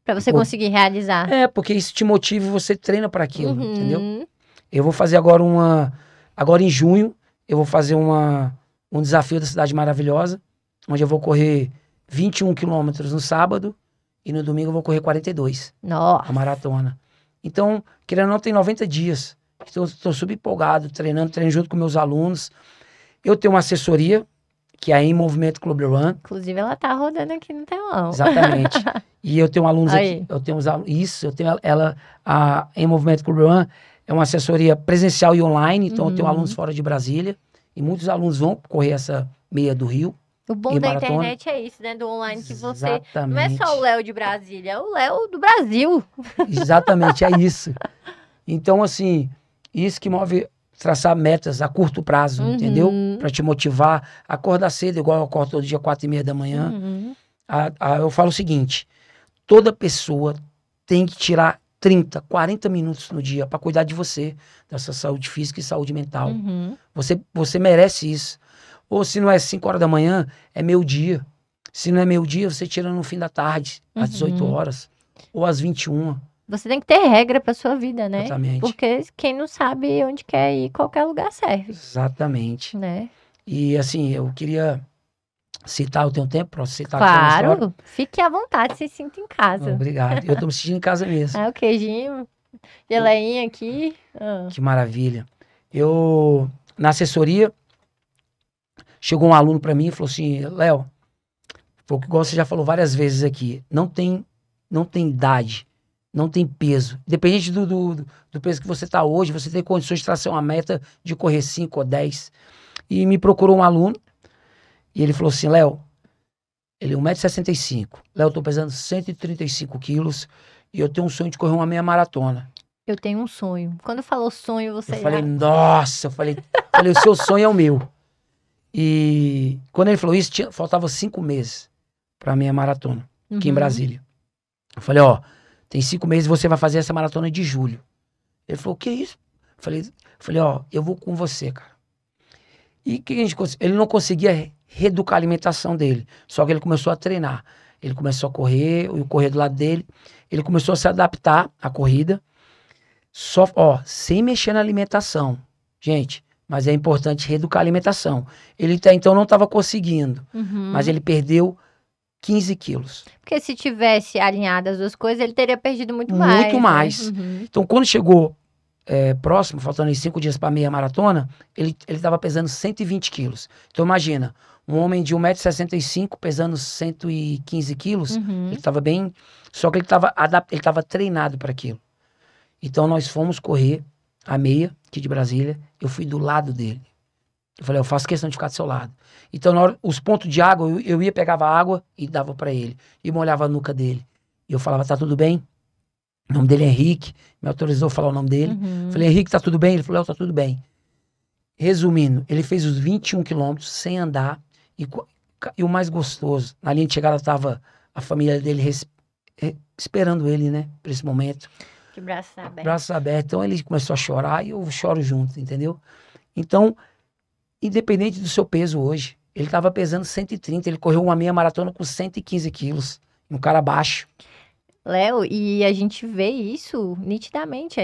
Pra você conseguir realizar. Porque isso te motiva e você treina para aquilo, entendeu? Eu vou fazer agora em junho, eu vou fazer um desafio da Cidade Maravilhosa, onde eu vou correr 21 quilômetros no sábado e no domingo eu vou correr 42. Nossa. A maratona. Então, querendo ou não, tem 90 dias. Estou super empolgado, treino junto com meus alunos. Eu tenho uma assessoria, que é a Em Movimento Club Run. Inclusive, ela tá rodando aqui no telão. Exatamente. E eu tenho alunos aqui. Eu tenho a Em Movimento Club Run é uma assessoria presencial e online. Então, eu tenho alunos fora de Brasília. E muitos alunos vão correr essa meia do Rio. O bom da internet é isso, né? Do online, que você... Exatamente. Não é só o Léo de Brasília, é o Léo do Brasil. Exatamente, é isso. Então, assim, isso que move traçar metas a curto prazo, entendeu? Pra te motivar. Acordar cedo, igual eu acordo todo dia, 4h30 da manhã. Eu falo o seguinte, toda pessoa tem que tirar 30, 40 minutos no dia pra cuidar de você, da sua saúde física e saúde mental. Você merece isso. Ou se não é 5 horas da manhã, é meio-dia. Se não é meio-dia, você tira no fim da tarde, às 18 horas, ou às 21. Você tem que ter regra pra sua vida, né? Exatamente. Porque quem não sabe onde quer ir, qualquer lugar serve. Exatamente. Né? E assim, eu queria citar o teu tempo, pra citar aqui uma história. Claro, fique à vontade, se sinta em casa. Obrigado. Eu tô me sentindo em casa mesmo. O queijinho, geleinha aqui. Que maravilha. Na assessoria, chegou um aluno pra mim e falou assim, Léo, igual você já falou várias vezes aqui, não tem idade, não tem peso. Independente do peso que você tá hoje, você tem condições de traçar uma meta de correr 5 ou 10. E me procurou um aluno, e ele falou assim, Léo, ele é 1,65 m. Léo, eu tô pesando 135 quilos, e eu tenho um sonho de correr uma meia maratona. Eu tenho um sonho. Quando falou sonho, você... Eu falei, nossa, eu falei, o seu sonho é o meu. E quando ele falou isso, faltava 5 meses pra minha maratona, aqui em Brasília. Eu falei, tem 5 meses e você vai fazer essa maratona de julho. Ele falou, o que é isso? Eu falei, eu vou com você, cara. E que a gente ele não conseguia reeducar a alimentação dele, só que ele começou a treinar. Ele começou a correr, eu correr do lado dele, ele começou a se adaptar à corrida, sem mexer na alimentação. Gente, mas é importante reeducar a alimentação. Ele até então não estava conseguindo, mas ele perdeu 15 quilos. Porque se tivesse alinhado as duas coisas, ele teria perdido muito mais. Muito mais. Então, quando chegou próximo, faltando 5 dias para meia maratona, ele estava pesando 120 quilos. Então, imagina, um homem de 1,65 m pesando 115 quilos, ele estava bem... Só que ele estava treinado para aquilo. Então, nós fomos correr a meia, aqui de Brasília. Eu fui do lado dele. Eu falei, eu faço questão de ficar do seu lado. Então, na hora, os pontos de água, eu ia, pegava água e dava pra ele. E molhava a nuca dele. E eu falava, tá tudo bem? O nome dele é Henrique. Me autorizou a falar o nome dele. Falei, Henrique, tá tudo bem? Ele falou, tá tudo bem. Resumindo, ele fez os 21 quilômetros sem andar. E o mais gostoso, na linha de chegada tava a família dele esperando ele, né? Pra esse momento. De braços abertos. Braços abertos. Então ele começou a chorar e eu choro junto, entendeu? Então, independente do seu peso hoje, ele tava pesando 130, ele correu uma meia maratona com 115 quilos. Um cara baixo. Léo, e a gente vê isso nitidamente.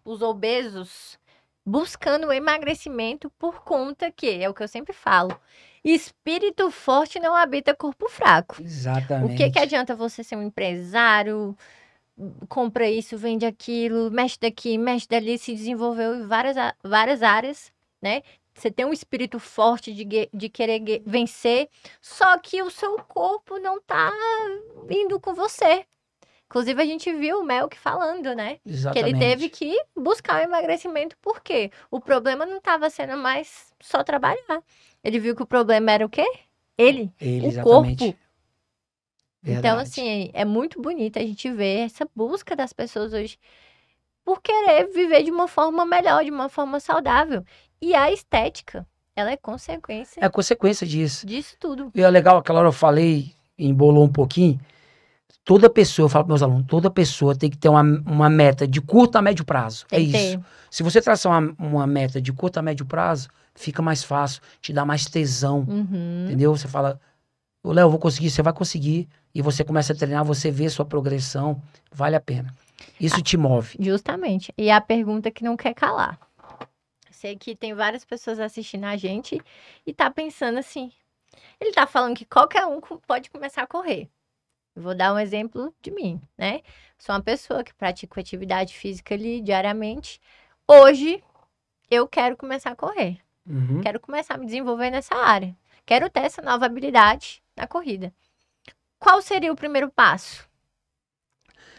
Os obesos buscando o emagrecimento por conta que, é o que eu sempre falo, espírito forte não habita corpo fraco. Exatamente. O que adianta você ser um empresário, compra isso, vende aquilo, mexe daqui, mexe dali, se desenvolveu em várias áreas, né? Você tem um espírito forte de querer vencer, só que o seu corpo não tá indo com você. Inclusive, a gente viu o Melk falando, né? Exatamente. Que ele teve que buscar o emagrecimento, por quê? O problema não estava sendo mais só trabalhar. Ele viu que o problema era o quê? Ele, o exatamente. corpo. Verdade. Então, assim, é muito bonito a gente ver essa busca das pessoas hoje por querer viver de uma forma melhor, de uma forma saudável. E a estética, ela é consequência É consequência disso. disso tudo. E é legal, aquela hora eu falei, embolou um pouquinho. Toda pessoa, eu falo para meus alunos, toda pessoa tem que ter uma meta de curto a médio prazo. Tem é que isso. ter. Se você traçar uma meta de curto a médio prazo, fica mais fácil, te dá mais tesão. Uhum. Entendeu? Você fala, ô Léo, eu vou conseguir, você vai conseguir. E você começa a treinar, você vê sua progressão, vale a pena. Isso te move. Justamente. E a pergunta que não quer calar. Sei que tem várias pessoas assistindo a gente e tá pensando assim. Ele tá falando que qualquer um pode começar a correr. Eu vou dar um exemplo de mim, né? Sou uma pessoa que pratica atividade física ali diariamente. Hoje, eu quero começar a correr. Uhum. Quero começar a me desenvolver nessa área. Quero ter essa nova habilidade na corrida. Qual seria o primeiro passo?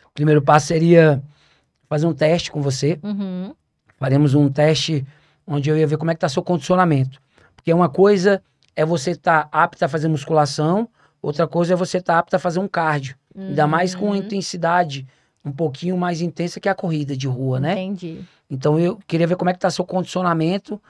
O primeiro passo seria fazer um teste com você. Uhum. Faremos um teste onde eu ia ver como é que tá seu condicionamento. Porque uma coisa é você estar apto a fazer musculação, outra coisa é você estar apto a fazer um cardio. Ainda mais com intensidade um pouquinho mais intensa que a corrida de rua, né? Entendi. Então eu queria ver como é que tá seu condicionamento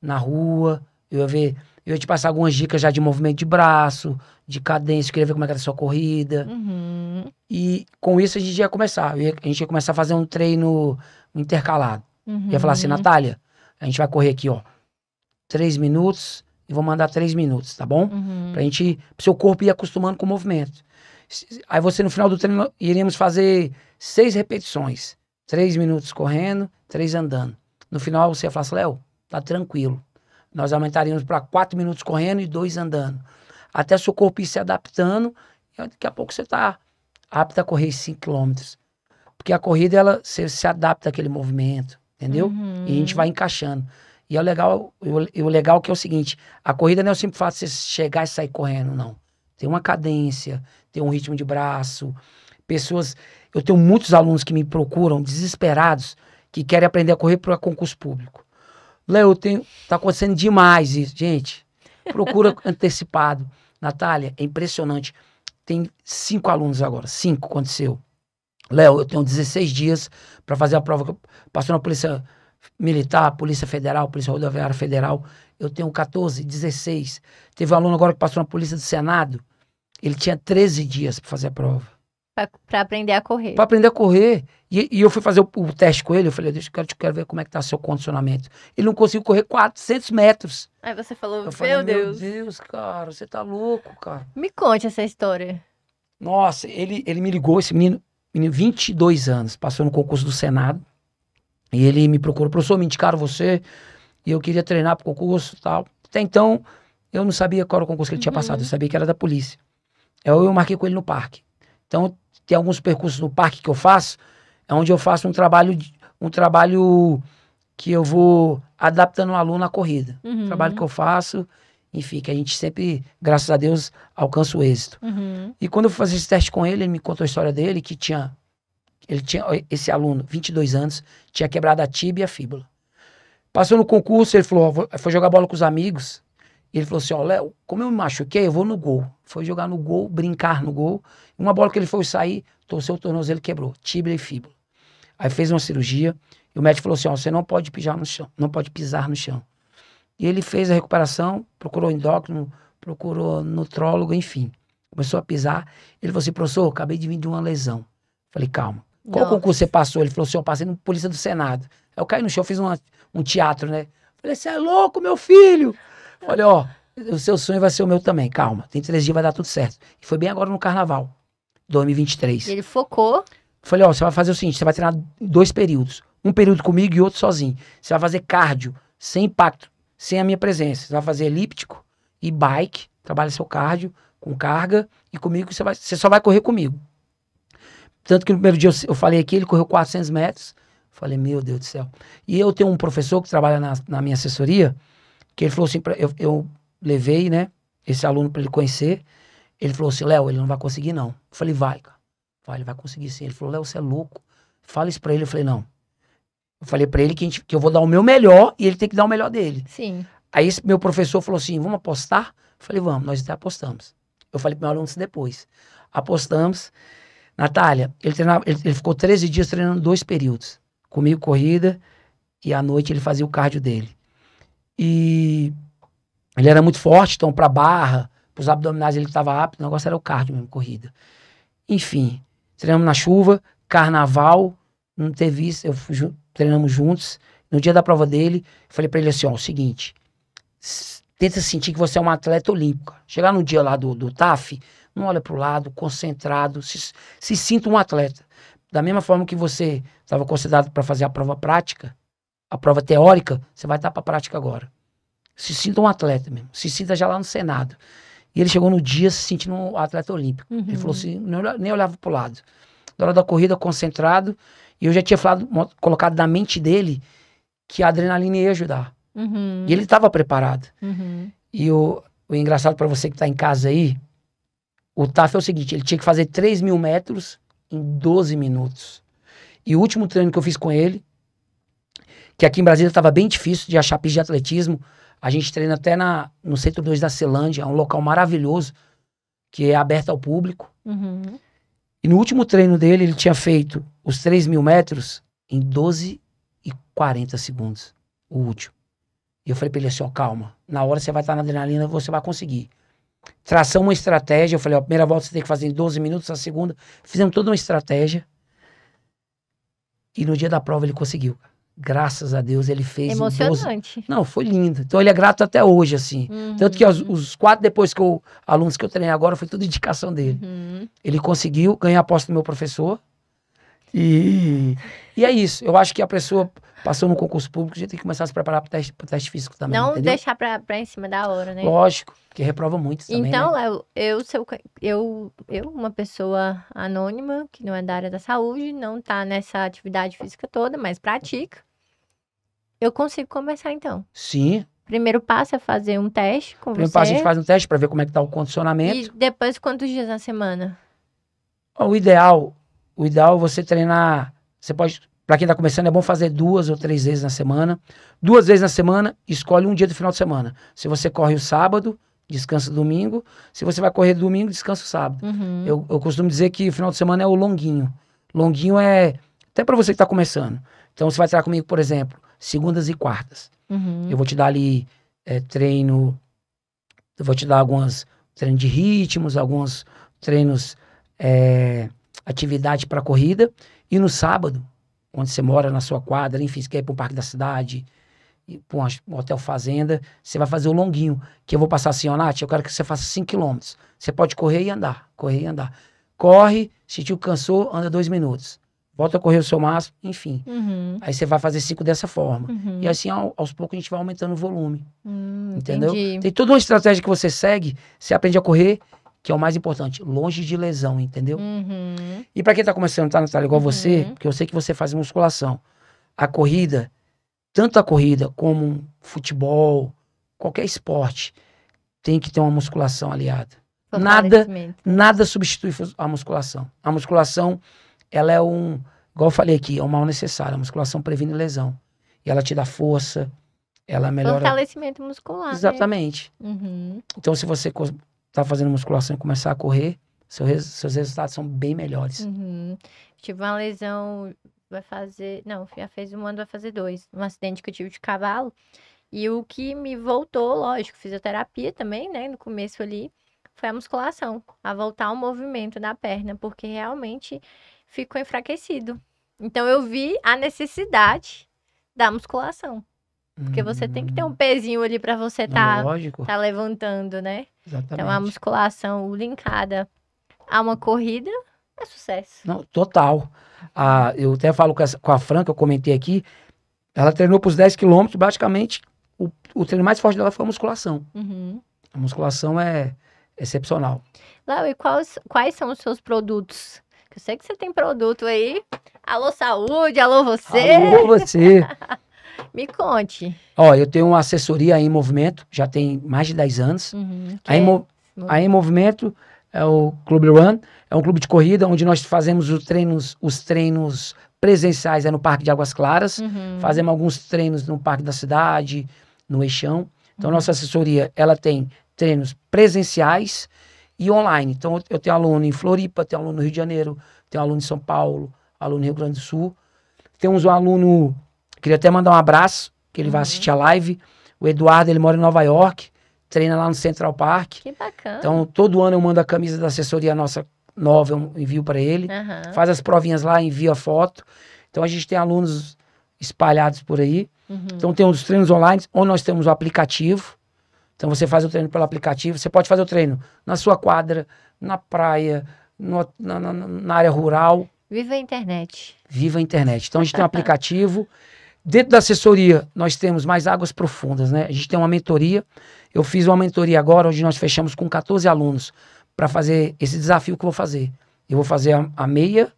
na rua. Eu ia te passar algumas dicas já de movimento de braço, de cadência, eu queria ver como é que era a sua corrida. Uhum. E com isso a gente ia começar. A gente ia começar a fazer um treino intercalado. Uhum. Ia falar assim, Natália, a gente vai correr aqui, ó, 3 minutos e vou mandar 3 minutos, tá bom? Uhum. Pra gente, pro seu corpo ir acostumando com o movimento. Aí você, no final do treino, iríamos fazer 6 repetições. 3 minutos correndo, 3 andando. No final você ia falar assim, Léo, tá tranquilo. Nós aumentaríamos para 4 minutos correndo e 2 andando. Até seu corpo ir se adaptando, e daqui a pouco você tá apto a correr 5 quilômetros. Porque a corrida, você se adapta àquele movimento, entendeu? Uhum. E a gente vai encaixando. E é o legal que é o seguinte, a corrida não é o simples fato de você chegar e sair correndo, não. Tem uma cadência, tem um ritmo de braço, eu tenho muitos alunos que me procuram, desesperados, que querem aprender a correr para concurso público. Léo, tá acontecendo demais isso, gente. Procura antecipado. Natália, é impressionante. Tem 5 alunos agora, 5 aconteceu. Léo, eu tenho 16 dias para fazer a prova. Passou na Polícia Militar, Polícia Federal, Polícia Rodoviária Federal. Eu tenho 14, 16. Teve um aluno agora que passou na Polícia do Senado. Ele tinha 13 dias para fazer a prova. Pra aprender a correr. Para aprender a correr. E eu fui fazer o teste com ele. Eu falei, quero ver como é que tá seu condicionamento. Ele não conseguiu correr 400 metros. Aí você falou, Eu falei, meu Deus. Meu Deus, cara, você tá louco, cara. Me conte essa história. Nossa, ele me ligou, esse menino, 22 anos, passou no concurso do Senado. E ele me procurou, professor, me indicaram você. E eu queria treinar pro concurso e tal. Até então, eu não sabia qual era o concurso que ele tinha passado. Eu sabia que era da polícia. Eu marquei com ele no parque. Então, tem alguns percursos no parque que eu faço, é onde eu faço um trabalho que eu vou adaptando o aluno à corrida. Uhum. Trabalho que eu faço, enfim, que a gente sempre, graças a Deus, alcança o êxito. Uhum. E quando eu fui fazer esse teste com ele me contou a história dele, que ele tinha, esse aluno, 22 anos, tinha quebrado a tíbia e a fíbula. Passou no concurso, ele falou, foi jogar bola com os amigos. E ele falou assim, ó, Léo, como eu me machuquei, eu vou no gol. Foi jogar no gol, brincar no gol. Uma bola que ele foi sair, torceu o tornozelo, quebrou, tíbia e fíbula. Aí fez uma cirurgia, e o médico falou assim, ó, você não pode pisar no chão, não pode pisar no chão. E ele fez a recuperação, procurou endócrino, procurou nutrólogo, enfim. Começou a pisar. Ele falou assim, professor, acabei de vir de uma lesão. Falei, calma. Qual concurso você passou? Ele falou assim, eu passei no Polícia do Senado. Aí eu caí no chão, fiz um teatro, né? Falei, você é louco, meu filho? Falei, ó, o seu sonho vai ser o meu também, calma. Tem 3 dias, vai dar tudo certo. E foi bem agora no Carnaval, 2023. Ele focou. Falei, ó, você vai fazer o seguinte, você vai treinar 2 períodos. Um período comigo e outro sozinho. Você vai fazer cardio, sem impacto, sem a minha presença. Você vai fazer elíptico e bike, trabalha seu cardio com carga, e comigo você só vai correr comigo. Tanto que no primeiro dia eu falei aqui, ele correu 400 metros. Falei, meu Deus do céu. E eu tenho um professor que trabalha na minha assessoria, que ele falou assim, eu levei, né, esse aluno para ele conhecer. Ele falou assim, Léo, ele não vai conseguir não. Eu falei, vai, cara. Vai, ele vai conseguir sim. Ele falou, Léo, você é louco. Fala isso pra ele. Eu falei, não. Eu falei pra ele que eu vou dar o meu melhor e ele tem que dar o melhor dele. Sim. Aí esse meu professor falou assim, vamos apostar? Eu falei, vamos, nós até apostamos. Eu falei pro meu aluno isso depois. Apostamos. Natália, ele ficou 13 dias treinando 2 períodos. Comigo corrida e à noite ele fazia o cardio dele. E ele era muito forte, então pra barra, pros abdominais ele estava apto, o negócio era o cardio mesmo, corrida. Enfim, treinamos na chuva, carnaval, não teve isso, treinamos juntos. No dia da prova dele, falei pra ele assim, ó, o seguinte, tenta sentir que você é um atleta olímpico. Chegar no dia lá do TAF, não olha pro lado, concentrado, se sinta um atleta. Da mesma forma que você estava considerado para fazer a prova prática, a prova teórica, você vai estar para a prática agora. Se sinta um atleta mesmo, se sinta já lá no Senado. E ele chegou no dia se sentindo um atleta olímpico. Uhum. Ele falou assim, nem olhava pro lado. Na hora da corrida, concentrado, e eu já tinha colocado na mente dele que a adrenalina ia ajudar. Uhum. E ele estava preparado. Uhum. E o engraçado para você que está em casa aí, o TAF é o seguinte, ele tinha que fazer 3.000 metros em 12 minutos. E o último treino que eu fiz com ele, que aqui em Brasília estava bem difícil de achar pista de atletismo, a gente treina até no Centro 2 da Celândia, é um local maravilhoso, que é aberto ao público. Uhum. E no último treino dele, ele tinha feito os 3.000 metros em 12 e 40 segundos, o último. E eu falei pra ele assim, ó, calma, na hora você vai estar na adrenalina, você vai conseguir. Traçamos uma estratégia, eu falei, ó, a primeira volta você tem que fazer em 12 minutos, a segunda, fizemos toda uma estratégia. E no dia da prova ele conseguiu. Graças a Deus ele fez emocionante. Em 12... Não, foi lindo. Então ele é grato até hoje, assim. Uhum. Tanto que os 4 depois alunos que eu treinei agora, foi tudo indicação dele. Uhum. Ele conseguiu ganhar a posse do meu professor. E é isso. Eu acho que a pessoa passou no concurso público, já tem que começar a se preparar para o teste físico também. Não entendeu? deixar pra em cima da hora, né? Lógico, porque reprova muito também. Então, né? Léo, eu, uma pessoa anônima, que não é da área da saúde, não tá nessa atividade física toda, mas pratica. Eu consigo começar, então. Sim. Primeiro passo é fazer um teste com Primeiro você. passo a gente faz um teste para ver como é que tá o condicionamento. E depois, quantos dias na semana? O ideal é você treinar. Você pode, para quem tá começando, é bom fazer 2 ou 3 vezes na semana. 2 vezes na semana, escolhe um dia do final de semana. Se você corre o sábado, descansa domingo. Se você vai correr domingo, descansa o sábado. Uhum. Eu costumo dizer que o final de semana é o longuinho. Longuinho é até para você que tá começando. Então você vai treinar comigo, por exemplo, segundas e quartas. Uhum. Eu vou te dar ali treino. Eu vou te dar alguns treinos de ritmos, alguns treinos, atividade para corrida. E no sábado, onde você mora na sua quadra, enfim, você quer ir para o Parque da Cidade, para um hotel fazenda, você vai fazer o longuinho. Que eu vou passar assim, ó, Nath, eu quero que você faça 5 km. Você pode correr e andar, correr e andar. Corre, sentiu que cansou, anda 2 minutos. Volta a correr o seu máximo, enfim. Uhum. Aí você vai fazer 5 dessa forma. Uhum. E assim, aos poucos, a gente vai aumentando o volume. Entendeu? Entendi. Tem toda uma estratégia que você segue, você aprende a correr, que é o mais importante, longe de lesão, entendeu? Uhum. E pra quem tá começando, tá, Natália, igual Uhum. você, porque eu sei que você faz musculação. A corrida, tanto a corrida como futebol, qualquer esporte, tem que ter uma musculação aliada. Nada substitui a musculação. A musculação, ela é igual eu falei aqui, é um mal necessário. A musculação previne lesão. E ela te dá força, ela melhora... Fortalecimento muscular, né? Exatamente. Uhum. Então, se você tá fazendo musculação e começar a correr, seus resultados são bem melhores. Uhum. Tive uma lesão, vai fazer... Não, já fez 1 ano, vai fazer 2. Um acidente que eu tive de cavalo. E o que me voltou, lógico, fisioterapia também, né? No começo ali, foi a musculação. A voltar ao movimento da perna, porque realmente ficou enfraquecido. Então, eu vi a necessidade da musculação. Porque você tem que ter um pezinho ali pra você Lógico, tá levantando, né? Então, a exatamente. musculação linkada a uma corrida é sucesso. Não, total. Eu até falo com a Fran, que eu comentei aqui, ela treinou pros 10 quilômetros, basicamente, o treino mais forte dela foi a musculação. Uhum. A musculação é excepcional. Léo, e quais são os seus produtos? Que eu sei que você tem produto aí. Alô, saúde, alô, você. Alô, você. Me conte. Ó, eu tenho uma assessoria em movimento, já tem mais de 10 anos. Uhum. A Em Movimento é o Clube Run, é um clube de corrida onde nós fazemos os treinos presenciais no Parque de Águas Claras, Uhum. fazemos alguns treinos no Parque da Cidade, no Eixão. Então, nossa assessoria, ela tem treinos presenciais e online. Então, eu tenho aluno em Floripa, tenho aluno no Rio de Janeiro, tenho aluno em São Paulo, aluno no Rio Grande do Sul. Temos um aluno, queria até mandar um abraço, que ele vai assistir a live. O Eduardo, ele mora em Nova York, treina lá no Central Park. Que bacana. Então, todo ano eu mando a camisa da assessoria nossa nova, eu envio para ele. Uhum. Faz as provinhas lá, envia a foto. Então, a gente tem alunos espalhados por aí. Uhum. Então, tem os treinos online, onde nós temos o aplicativo. Então, você faz o treino pelo aplicativo. Você pode fazer o treino na sua quadra, na praia, na área rural. Viva a internet. Viva a internet. Então, a gente tem um aplicativo. Dentro da assessoria, nós temos mais águas profundas, né? A gente tem uma mentoria. Eu fiz uma mentoria agora, onde nós fechamos com 14 alunos para fazer esse desafio que eu vou fazer. Eu vou fazer a meia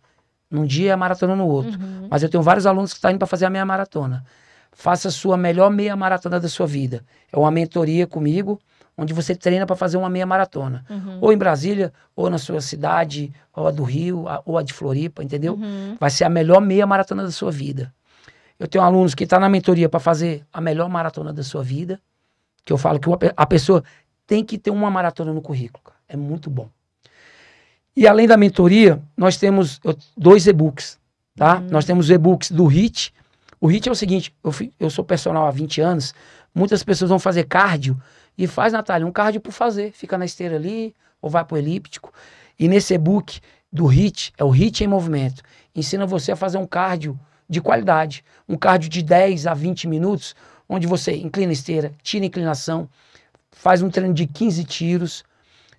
num dia e a maratona no outro. Uhum. Mas eu tenho vários alunos que estão indo para fazer a meia maratona. Faça a sua melhor meia maratona da sua vida. É uma mentoria comigo, onde você treina para fazer uma meia maratona. Uhum. Ou em Brasília, ou na sua cidade, ou a do Rio, ou a de Floripa, entendeu? Uhum. Vai ser a melhor meia maratona da sua vida. Eu tenho alunos que estão na mentoria para fazer a melhor maratona da sua vida, que eu falo que a pessoa tem que ter uma maratona no currículo. Cara. É muito bom. E além da mentoria, nós temos 2 e-books, tá? Nós temos e-books do HIIT. O HIIT é o seguinte, eu sou personal há 20 anos, muitas pessoas vão fazer cardio e faz, Natália, um cardio por fazer. Fica na esteira ali, ou vai pro elíptico. E nesse e-book do HIIT, é o HIIT em Movimento, ensina você a fazer um cardio de qualidade. Um cardio de 10 a 20 minutos, onde você inclina a esteira, tira a inclinação, faz um treino de 15 tiros,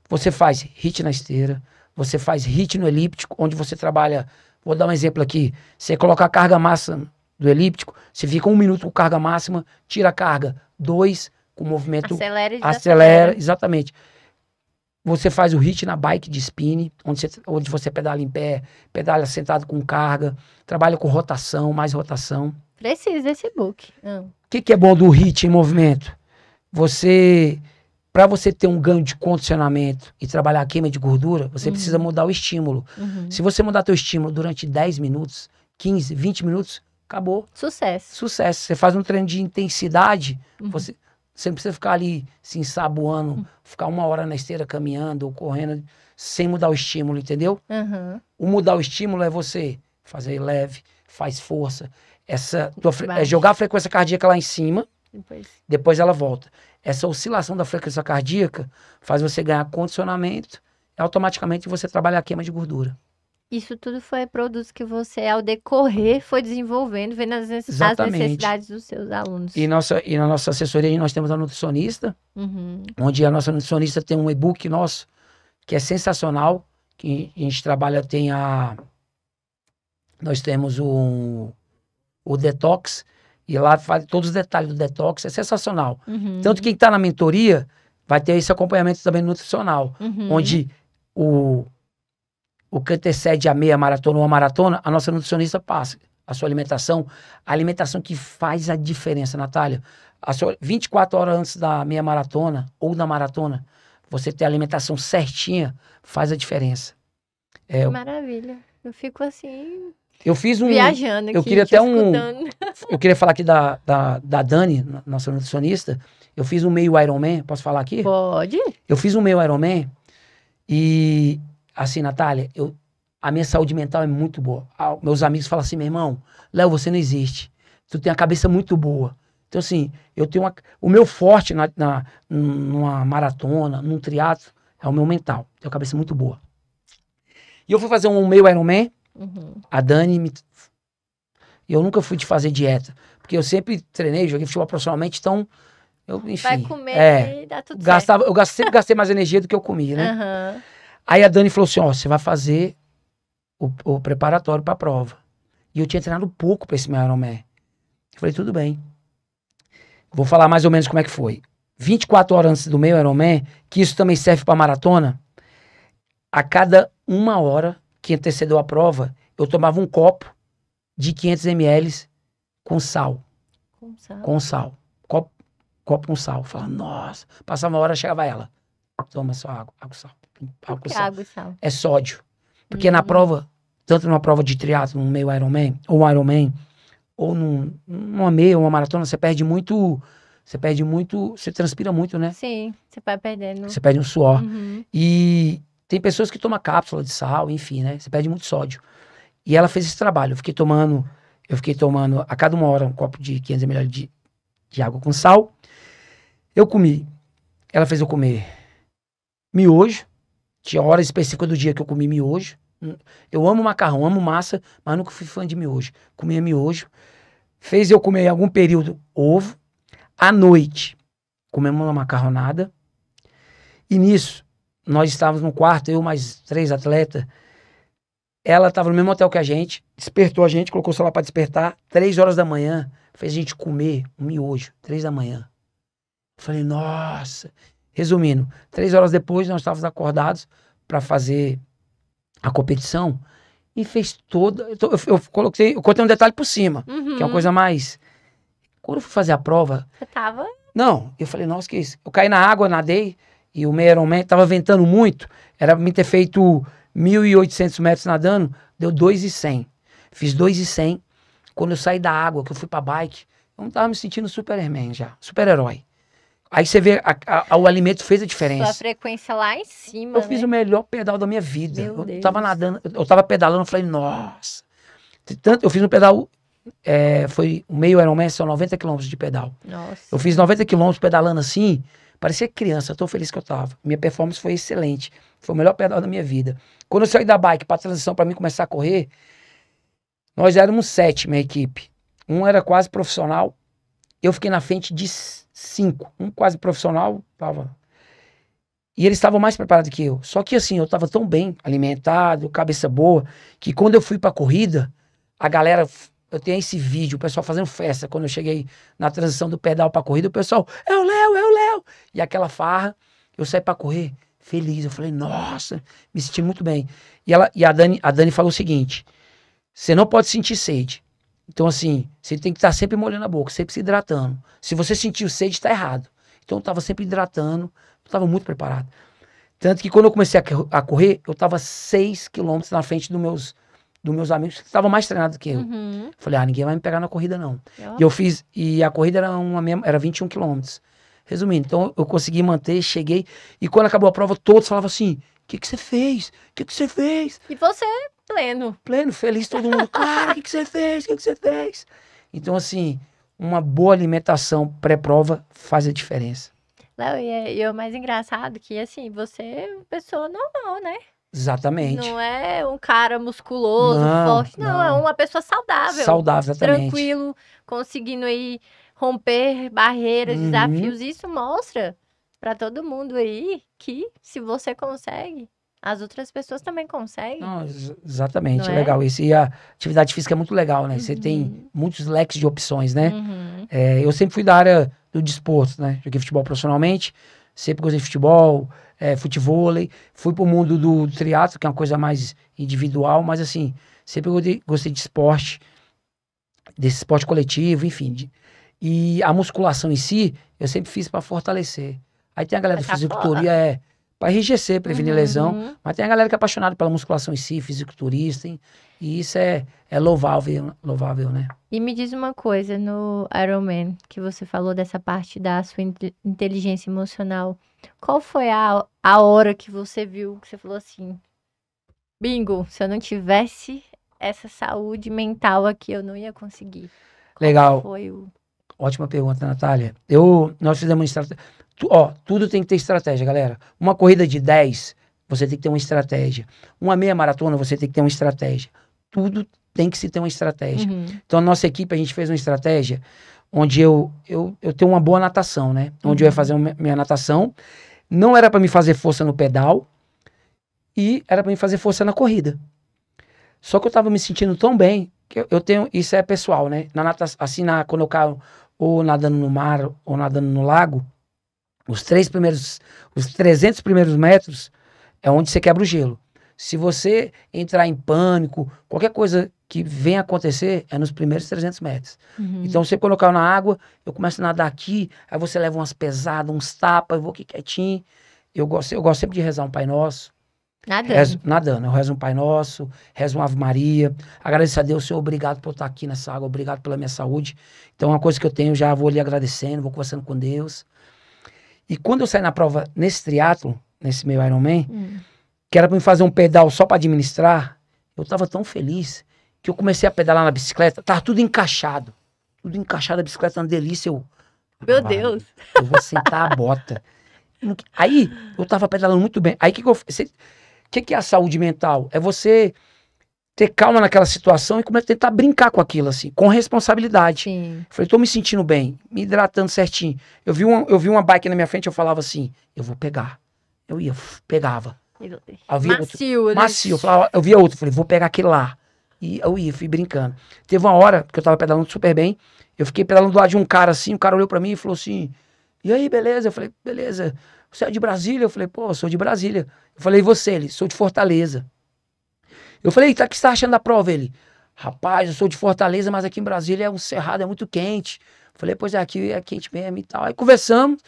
você faz HIIT na esteira, você faz HIIT no elíptico, onde você trabalha, vou dar um exemplo aqui, você coloca a carga máxima do elíptico, você fica 1 minuto com carga máxima, tira a carga, 2 com movimento... Acelera e acelera, exatamente. Você faz o HIIT na bike de spin, onde você pedala em pé, pedala sentado com carga, trabalha com rotação, mais rotação. Precisa desse book. O que é bom do HIIT em movimento? Para você ter um ganho de condicionamento e trabalhar a queima de gordura, você precisa mudar o estímulo. Se você mudar teu estímulo durante 10 minutos, 15, 20 minutos, acabou. Sucesso. Sucesso. Você faz um treino de intensidade, você não precisa ficar ali se ensaboando, ficar 1 hora na esteira caminhando ou correndo, sem mudar o estímulo, entendeu? Uhum. O mudar o estímulo é você fazer leve, faz força, jogar a frequência cardíaca lá em cima, depois ela volta. Essa oscilação da frequência cardíaca faz você ganhar condicionamento e automaticamente você trabalha a queima de gordura. Isso tudo foi produtos que você, ao decorrer, foi desenvolvendo, vendo as necessidades dos seus alunos. E na nossa assessoria nós temos a nutricionista, onde a nossa nutricionista tem um e-book nosso, que é sensacional, que a gente trabalha, nós temos o detox, e lá faz todos os detalhes do detox, é sensacional. Tanto que quem está na mentoria vai ter esse acompanhamento também nutricional, onde o que antecede a meia maratona ou a maratona, a nossa nutricionista passa a sua alimentação, a alimentação que faz a diferença, Natália. 24 horas antes da meia maratona ou da maratona, você ter a alimentação certinha faz a diferença. Maravilha. Eu fico assim... Eu fiz um... Viajando aqui, Eu queria te até um... escutando. Eu queria falar aqui da Dani, nossa nutricionista. Eu fiz um meio Ironman, posso falar aqui? Pode? Eu fiz um meio Ironman e, assim, Natália, a minha saúde mental é muito boa. Meus amigos falam assim, meu irmão, Léo, você não existe. Tu tem a cabeça muito boa. Então, assim, eu tenho o meu forte numa maratona, num triatlo, é o meu mental. Tenho a cabeça muito boa. E eu fui fazer um meio Ironman, a Dani e eu nunca fui de fazer dieta, porque eu sempre treinei, joguei futebol profissionalmente, então, enfim. Vai comer e dá tudo certo. Sempre gastei mais energia do que eu comia, né? Aham. Aí a Dani falou assim, ó, você vai fazer o preparatório pra prova. E eu tinha treinado pouco pra esse meu Ironman. Eu falei, tudo bem. Vou falar mais ou menos como é que foi. 24 horas antes do meu Ironman, que isso também serve pra maratona, a cada 1 hora que antecedeu a prova, eu tomava um copo de 500 ml com sal. Com sal. Copo com sal. Falava, nossa. Passava 1 hora, chegava ela. Toma só água com sal. Água com sal. Água e sal. É sódio. Porque na prova, tanto numa prova de triatlo, num meio Ironman, ou um Ironman, ou numa meia, uma maratona, você perde muito, você transpira muito, né? Sim, você vai perdendo. Você perde um suor. Uhum. E tem pessoas que tomam cápsula de sal, enfim, né? Você perde muito sódio. E ela fez esse trabalho. Eu fiquei tomando a cada 1 hora um copo de 500 ml de água com sal. Eu comi. Ela fez eu comer miojo. Tinha horas específicas do dia que eu comi miojo. Eu amo macarrão, amo massa, mas nunca fui fã de miojo. Comia miojo. Fez eu comer em algum período ovo. À noite, comemos uma macarronada. E nisso, nós estávamos no quarto, eu mais 3 atletas. Ela estava no mesmo hotel que a gente, despertou a gente, colocou o celular para despertar. 3 horas da manhã, fez a gente comer um miojo, 3 da manhã. Falei, nossa. Resumindo, 3 horas depois, nós estávamos acordados para fazer a competição e fez toda. Eu contei um detalhe por cima, que é uma coisa mais. Quando eu fui fazer a prova. Você tava? Não, eu falei, nossa, que isso? Eu caí na água, nadei, e o meio Ironman tava ventando muito, era pra mim ter feito 1.800 metros nadando, deu 2.100. Fiz 2.100. Quando eu saí da água, que eu fui pra bike, eu não tava me sentindo Superman já, super-herói. Aí você vê, o alimento fez a diferença. Sua frequência lá em cima, Eu fiz o melhor pedal da minha vida. Meu Eu Deus. tava nadando, eu tava pedalando, eu falei, nossa. Tanto, eu fiz um pedal, foi o meio Ironman, são 90 quilômetros de pedal. Nossa. Eu fiz 90 quilômetros pedalando assim, parecia criança, tão feliz que eu tava. Minha performance foi excelente, foi o melhor pedal da minha vida. Quando eu saí da bike pra transição, pra mim começar a correr, nós éramos 7, minha equipe. Um era quase profissional, eu fiquei na frente de 5. Um quase profissional, tava... E eles estavam mais preparados que eu. Só que assim, eu tava tão bem alimentado, cabeça boa, que quando eu fui pra corrida, a galera... Eu tenho esse vídeo, o pessoal fazendo festa. Quando eu cheguei na transição do pedal pra corrida, o pessoal, é o Léo, é o Léo. E aquela farra, eu saí pra correr feliz. Eu falei, nossa, me senti muito bem. E a Dani falou o seguinte, você não pode sentir sede. Então assim, você tem que estar sempre molhando a boca, sempre se hidratando. Se você sentiu sede, tá errado. Então eu tava sempre hidratando, eu tava muito preparado. Tanto que quando eu comecei a correr, eu tava 6 quilômetros na frente dos meus amigos que estavam mais treinados que eu. Uhum. Falei, ninguém vai me pegar na corrida, não. Ó. E eu fiz, e a corrida era 21 quilômetros. Resumindo, então eu consegui manter, cheguei, e quando acabou a prova, todos falavam assim, o que você fez? O que você fez? E você, pleno. Pleno, feliz, todo mundo, cara, o que você fez? O que você fez? Então, assim, uma boa alimentação pré-prova faz a diferença. Léo, e o mais engraçado que, assim, você é uma pessoa normal, né? Exatamente. Não é um cara musculoso, Não, forte. Não, é não. uma pessoa saudável. Saudável, exatamente. Tranquilo, conseguindo aí romper barreiras, Uhum. desafios. Isso mostra pra todo mundo aí que se você consegue, as outras pessoas também conseguem. Não, exatamente, Não é? legal isso. E a atividade física é muito legal, né? Você tem muitos leques de opções, né? Uhum. Eu sempre fui da área do desporto, né? Joguei futebol profissionalmente, sempre gostei de futebol, futevôlei. Fui pro mundo do triatlo, que é uma coisa mais individual, mas assim, sempre gostei de esporte, desse esporte coletivo, enfim. E a musculação em si, eu sempre fiz para fortalecer. Aí tem a galera do Mas tá fisiculturia, Pra enrijecer, prevenir lesão. Uhum. Mas tem a galera que é apaixonada pela musculação em si, fisiculturista, hein? E isso é louvável, né? E me diz uma coisa, no Ironman, que você falou dessa parte da sua inteligência emocional. Qual foi a hora que você viu, que você falou assim, bingo, se eu não tivesse essa saúde mental aqui, eu não ia conseguir. Qual Legal. foi o... Ótima pergunta, Natália. Nós fizemos uma estratégia. Tudo tem que ter estratégia, galera. Uma corrida de 10, você tem que ter uma estratégia. Uma meia maratona, você tem que ter uma estratégia. Tudo tem que se ter uma estratégia. Uhum. Então, a nossa equipe, a gente fez uma estratégia onde eu tenho uma boa natação, né? Onde eu ia fazer minha natação. Não era para me fazer força no pedal e era para me fazer força na corrida. Só que eu tava me sentindo tão bem que eu tenho, isso é pessoal, né? Na natação, assim, quando eu caio ou nadando no mar ou nadando no lago, os 300 primeiros metros é onde você quebra o gelo. Se você entrar em pânico, qualquer coisa que venha acontecer é nos primeiros 300 metros. Uhum. Então, você colocar na água, eu começo a nadar aqui, aí você leva umas pesadas, uns tapas, eu vou aqui quietinho. Eu gosto sempre de rezar um Pai Nosso. Nadando. Eu rezo um Pai Nosso, rezo uma Ave Maria, agradeço a Deus, Senhor, obrigado por estar aqui nessa água, obrigado pela minha saúde. Então, uma coisa que eu tenho, já vou lhe agradecendo, vou conversando com Deus. E quando eu saí na prova, nesse triatlo, nesse meu Ironman, que era para me fazer um pedal só para administrar, eu tava tão feliz que eu comecei a pedalar na bicicleta, tava tudo encaixado, a bicicleta uma delícia, Meu Deus. eu vou sentar a bota. Aí, eu tava pedalando muito bem. Aí, o que é a saúde mental? É você ter calma naquela situação e tentar brincar com aquilo, assim, com responsabilidade. Sim. Falei, tô me sentindo bem, me hidratando certinho. Eu vi uma bike na minha frente, eu falava assim, eu vou pegar. Eu ia, pegava. Macio, né? Macio. Eu via outro, falei, vou pegar aquele lá. E eu ia, fui brincando. Teve uma hora que eu tava pedalando super bem, eu fiquei pedalando do lado de um cara assim, o cara olhou pra mim e falou assim, e aí, beleza? Eu falei, beleza. Você é de Brasília? Eu falei, pô, eu sou de Brasília. Eu falei, e você? Ele, sou de Fortaleza. Eu falei, tá, o que você tá achando da prova? Ele, rapaz, eu sou de Fortaleza, mas aqui em Brasília é um cerrado, é muito quente. Eu falei, pois é, aqui é quente mesmo e tal. Aí conversamos,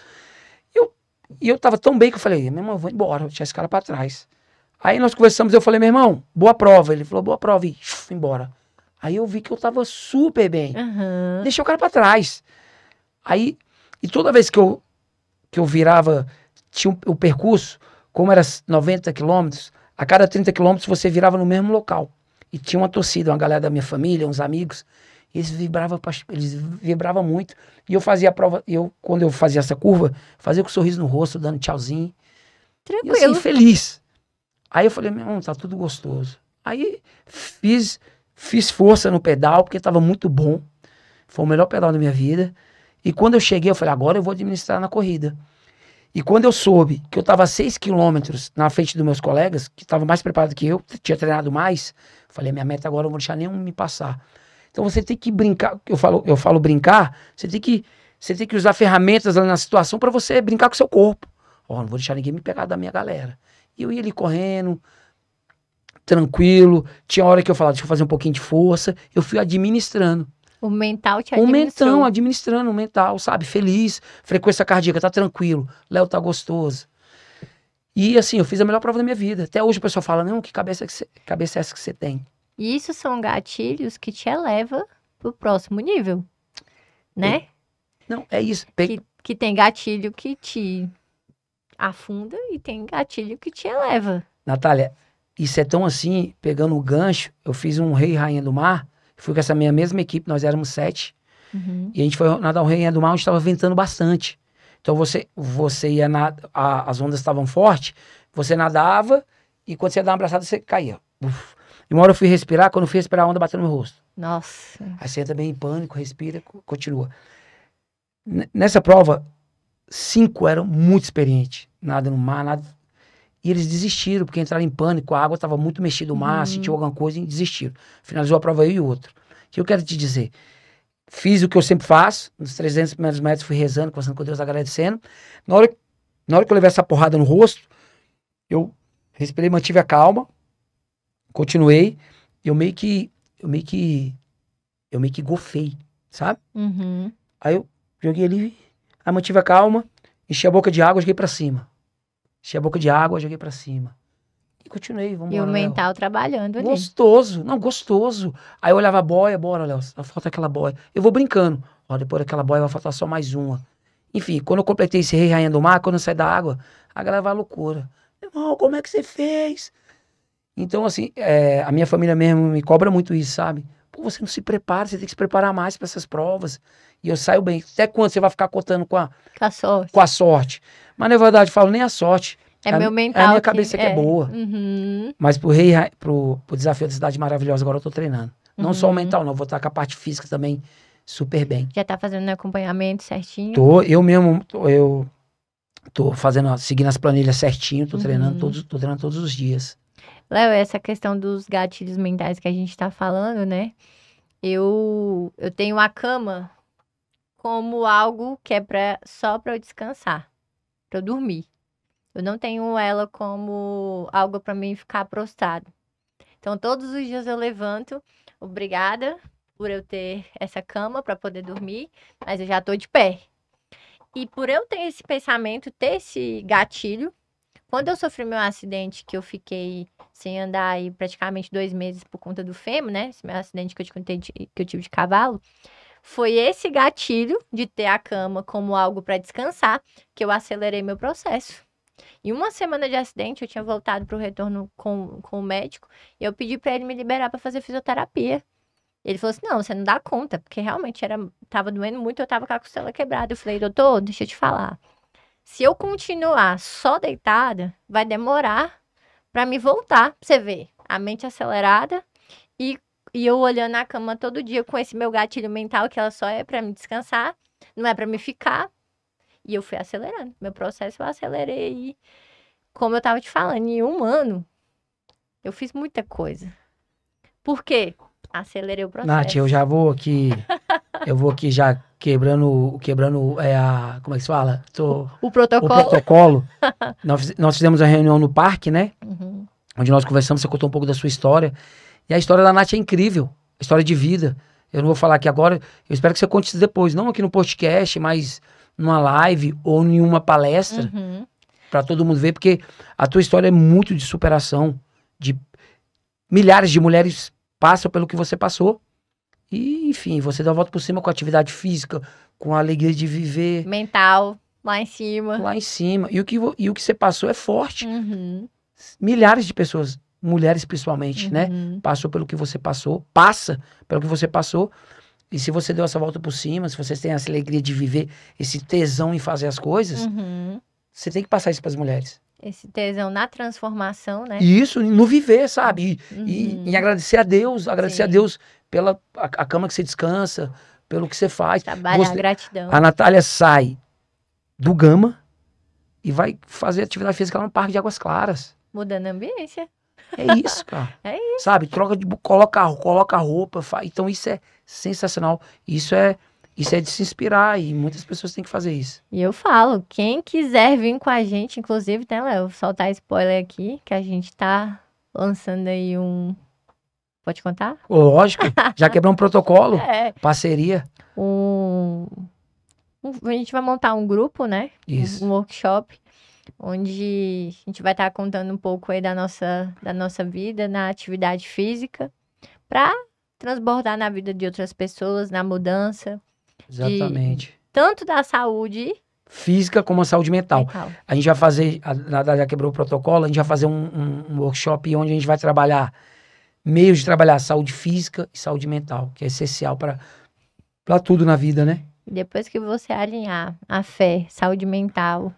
e eu tava tão bem que eu falei, meu irmão, eu vou embora, vou deixar esse cara pra trás. Aí nós conversamos, eu falei, meu irmão, boa prova. Ele falou, boa prova, e fui embora. Aí eu vi que eu tava super bem. Uhum. Deixei o cara pra trás. Aí, e toda vez que eu virava, tinha o percurso, como era 90 quilômetros, a cada 30 quilômetros você virava no mesmo local. E tinha uma torcida, uma galera da minha família, uns amigos, e eles vibravam muito. E eu fazia a prova, quando eu fazia essa curva, fazia com um sorriso no rosto, dando tchauzinho. Tranquilo. E assim, feliz. Aí eu falei, meu irmão, tá tudo gostoso. Aí fiz força no pedal, porque tava muito bom. Foi o melhor pedal da minha vida. E quando eu cheguei, eu falei, agora eu vou administrar na corrida. E quando eu soube que eu estava 6 quilômetros na frente dos meus colegas, que estavam mais preparados que eu, tinha treinado mais, falei, minha meta agora eu não vou deixar nenhum me passar. Então você tem que brincar, eu falo brincar, você tem que usar ferramentas ali na situação para você brincar com o seu corpo. Não vou deixar ninguém me pegar da minha galera. E eu ia ali correndo, tranquilo, tinha hora que eu falava, deixa eu fazer um pouquinho de força, eu fui administrando. O mental te administrou. O mental, administrando o mental, sabe? Feliz, frequência cardíaca, tá tranquilo. Léo tá gostoso. E assim, eu fiz a melhor prova da minha vida. Até hoje o pessoal fala, não, que cabeça é essa que você tem? E isso são gatilhos que te eleva pro próximo nível, né? Não, é isso. Que tem gatilho que te afunda e tem gatilho que te eleva. Natália, isso é tão assim, pegando o gancho, eu fiz um Rei e Rainha do Mar, fui com essa minha mesma equipe, nós éramos 7, e a gente foi nadar o Rei e Rainha do Mar, onde estava ventando bastante. Então você ia as ondas estavam fortes, você nadava, e quando você ia dar uma abraçada, você caía. Uf. E uma hora eu fui respirar, quando eu fui respirar, a onda bateu no meu rosto. Nossa. Aí você entra bem em pânico, respira, continua. Nessa prova, 5 eram muito experientes, nada no mar, nada. E eles desistiram, porque entraram em pânico, a água estava muito mexida, o mar, sentiu alguma coisa e desistiram. Finalizou a prova eu e o outro. O que eu quero te dizer? Fiz o que eu sempre faço, nos 300 primeiros metros fui rezando, conversando com Deus, agradecendo. Na hora que eu levei essa porrada no rosto, eu respirei, mantive a calma, continuei, eu meio que gofei, sabe? Aí eu joguei ali, aí mantive a calma, enchi a boca de água, joguei pra cima. Enchi a boca de água, joguei pra cima. E continuei, E o vambora, Léo. mental trabalhando ali. Gostoso, não, gostoso. Aí eu olhava a boia, bora, Léo, só falta aquela boia. Eu vou brincando. Ó, depois daquela boia vai faltar só mais uma. Enfim, quando eu completei esse Rei e Rainha do Mar, quando eu saí da água, a galera vai à loucura. Irmão, como é que você fez? Então, assim, a minha família mesmo me cobra muito isso, sabe? Pô, você não se prepara, você tem que se preparar mais para essas provas. E eu saio bem. Até quando você vai ficar contando com a Com a sorte. sorte? Mas, na verdade, eu falo nem a sorte. É a, meu a mental minha aqui. cabeça que é boa. Uhum, Mas pro Desafio da Cidade Maravilhosa, agora eu tô treinando. Não só o mental, não. Vou estar com a parte física também super bem. Já tá fazendo acompanhamento certinho. Eu mesmo, eu tô fazendo, seguindo as planilhas certinho, tô treinando todos os dias. Léo, essa questão dos gatilhos mentais que a gente tá falando, né? Eu tenho a cama como algo que é só pra eu descansar, pra eu dormir. Eu não tenho ela como algo pra mim ficar prostrado. Então, todos os dias eu levanto, obrigada por eu ter essa cama pra poder dormir, mas eu já tô de pé. E por eu ter esse pensamento, ter esse gatilho, quando eu sofri meu acidente, que eu fiquei sem andar aí praticamente 2 meses por conta do fêmur, né? Esse meu acidente que eu te contei que eu tive de cavalo, foi esse gatilho de ter a cama como algo para descansar que eu acelerei meu processo. Em uma semana de acidente, eu tinha voltado para o retorno com o médico e eu pedi para ele me liberar para fazer fisioterapia. Ele falou assim: não, você não dá conta, porque realmente tava doendo muito, eu tava com a costela quebrada. Eu falei: doutor, deixa eu te falar. Se eu continuar só deitada, vai demorar para me voltar. Pra você ver, a mente acelerada e, e eu olhando a cama todo dia com esse meu gatilho mental, que ela só é para me descansar, não é para me ficar. E eu fui acelerando. Meu processo eu acelerei. E, como eu tava te falando, em 1 ano, eu fiz muita coisa. Por quê? Acelerei o processo. Nath, eu já vou aqui. Eu vou aqui já quebrando como é que se fala? O O protocolo. protocolo. Nós fizemos a reunião no parque, né? Uhum. Onde nós conversamos, você contou um pouco da sua história. E a história da Nath é incrível. A história de vida. Eu não vou falar aqui agora. Eu espero que você conte isso depois. Não aqui no podcast, mas numa live ou em uma palestra. Uhum. Pra todo mundo ver. Porque a tua história é muito de superação. De milhares de mulheres passam pelo que você passou. E, enfim, você dá a volta por cima com a atividade física, com a alegria de viver. Mental, lá em cima. Lá em cima. E o que você passou é forte. Uhum. Milhares de pessoas, mulheres principalmente, né? Uhum. Passou pelo que você passou, passa pelo que você passou. E se você deu essa volta por cima, se você tem essa alegria de viver, esse tesão em fazer as coisas, Uhum. você tem que passar isso para as mulheres. Esse tesão na transformação, né? E isso no viver, sabe? E Uhum. agradecer a Deus Sim. a Deus pela a cama que você descansa, pelo que você faz. Trabalhar a gratidão. A Natália sai do Gama e vai fazer atividade física lá no Parque de Águas Claras. Mudando a ambiência. É isso, cara. É isso. Sabe? Coloca a roupa. Então isso é sensacional. Isso é de se inspirar e muitas pessoas têm que fazer isso. E eu falo, quem quiser vir com a gente, inclusive, né, Léo? Vou soltar spoiler aqui, que a gente tá lançando aí um... Pode contar? Lógico, já quebrou um protocolo, É. parceria. A gente vai montar um grupo, né? Isso. Um workshop, onde a gente vai estar contando um pouco aí da nossa vida na atividade física, para transbordar na vida de outras pessoas, na mudança. Exatamente. Tanto da saúde Física como a saúde mental. mental. A gente vai fazer, a Natália já quebrou o protocolo, a gente vai fazer um workshop onde a gente vai trabalhar meios de trabalhar saúde física e saúde mental, que é essencial para tudo na vida, né? Depois que você alinhar a fé, saúde mental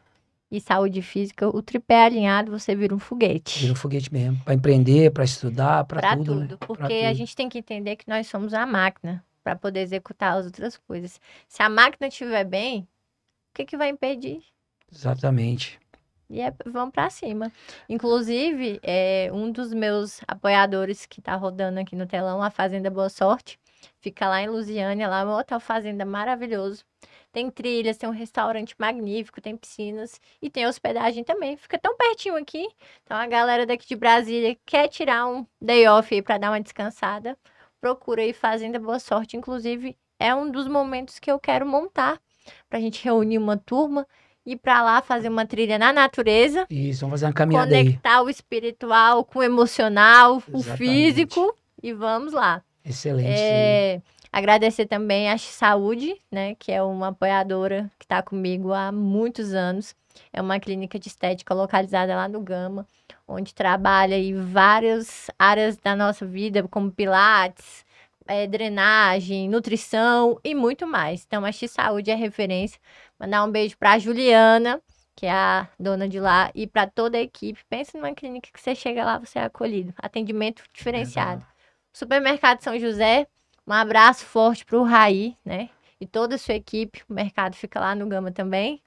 e saúde física, o tripé alinhado, você vira um foguete. Vira um foguete mesmo. Para empreender, para estudar, para tudo, né? Porque a gente tem que entender que nós somos a máquina para poder executar as outras coisas. Se a máquina estiver bem, o que vai impedir? Exatamente. E vamos para cima. Inclusive, um dos meus apoiadores que tá rodando aqui no telão, a Fazenda Boa Sorte, fica lá em Lusiânia, lá é um hotel fazenda maravilhoso. Tem trilhas, tem um restaurante magnífico, tem piscinas e tem hospedagem também. Fica tão pertinho aqui. Então, a galera daqui de Brasília quer tirar um day off aí para dar uma descansada, procura aí Fazenda Boa Sorte. Inclusive, é um dos momentos que eu quero montar pra gente reunir uma turma ir pra lá fazer uma trilha na natureza, Isso, vamos fazer uma caminhada aí. conectar o espiritual com o emocional, o Exatamente. físico e vamos lá. Excelente. Agradecer também a Saúde, né, que é uma apoiadora que está comigo há muitos anos. É uma clínica de estética localizada lá no Gama, onde trabalha em várias áreas da nossa vida, como pilates, drenagem, nutrição e muito mais. Então, a Saúde é referência. Mandar um beijo para a Juliana, que é a dona de lá, e para toda a equipe. Pensa numa clínica que você chega lá, você é acolhido. Atendimento diferenciado. Supermercado São José, um abraço forte para o Raí, né? E toda a sua equipe. O mercado fica lá no Gama também.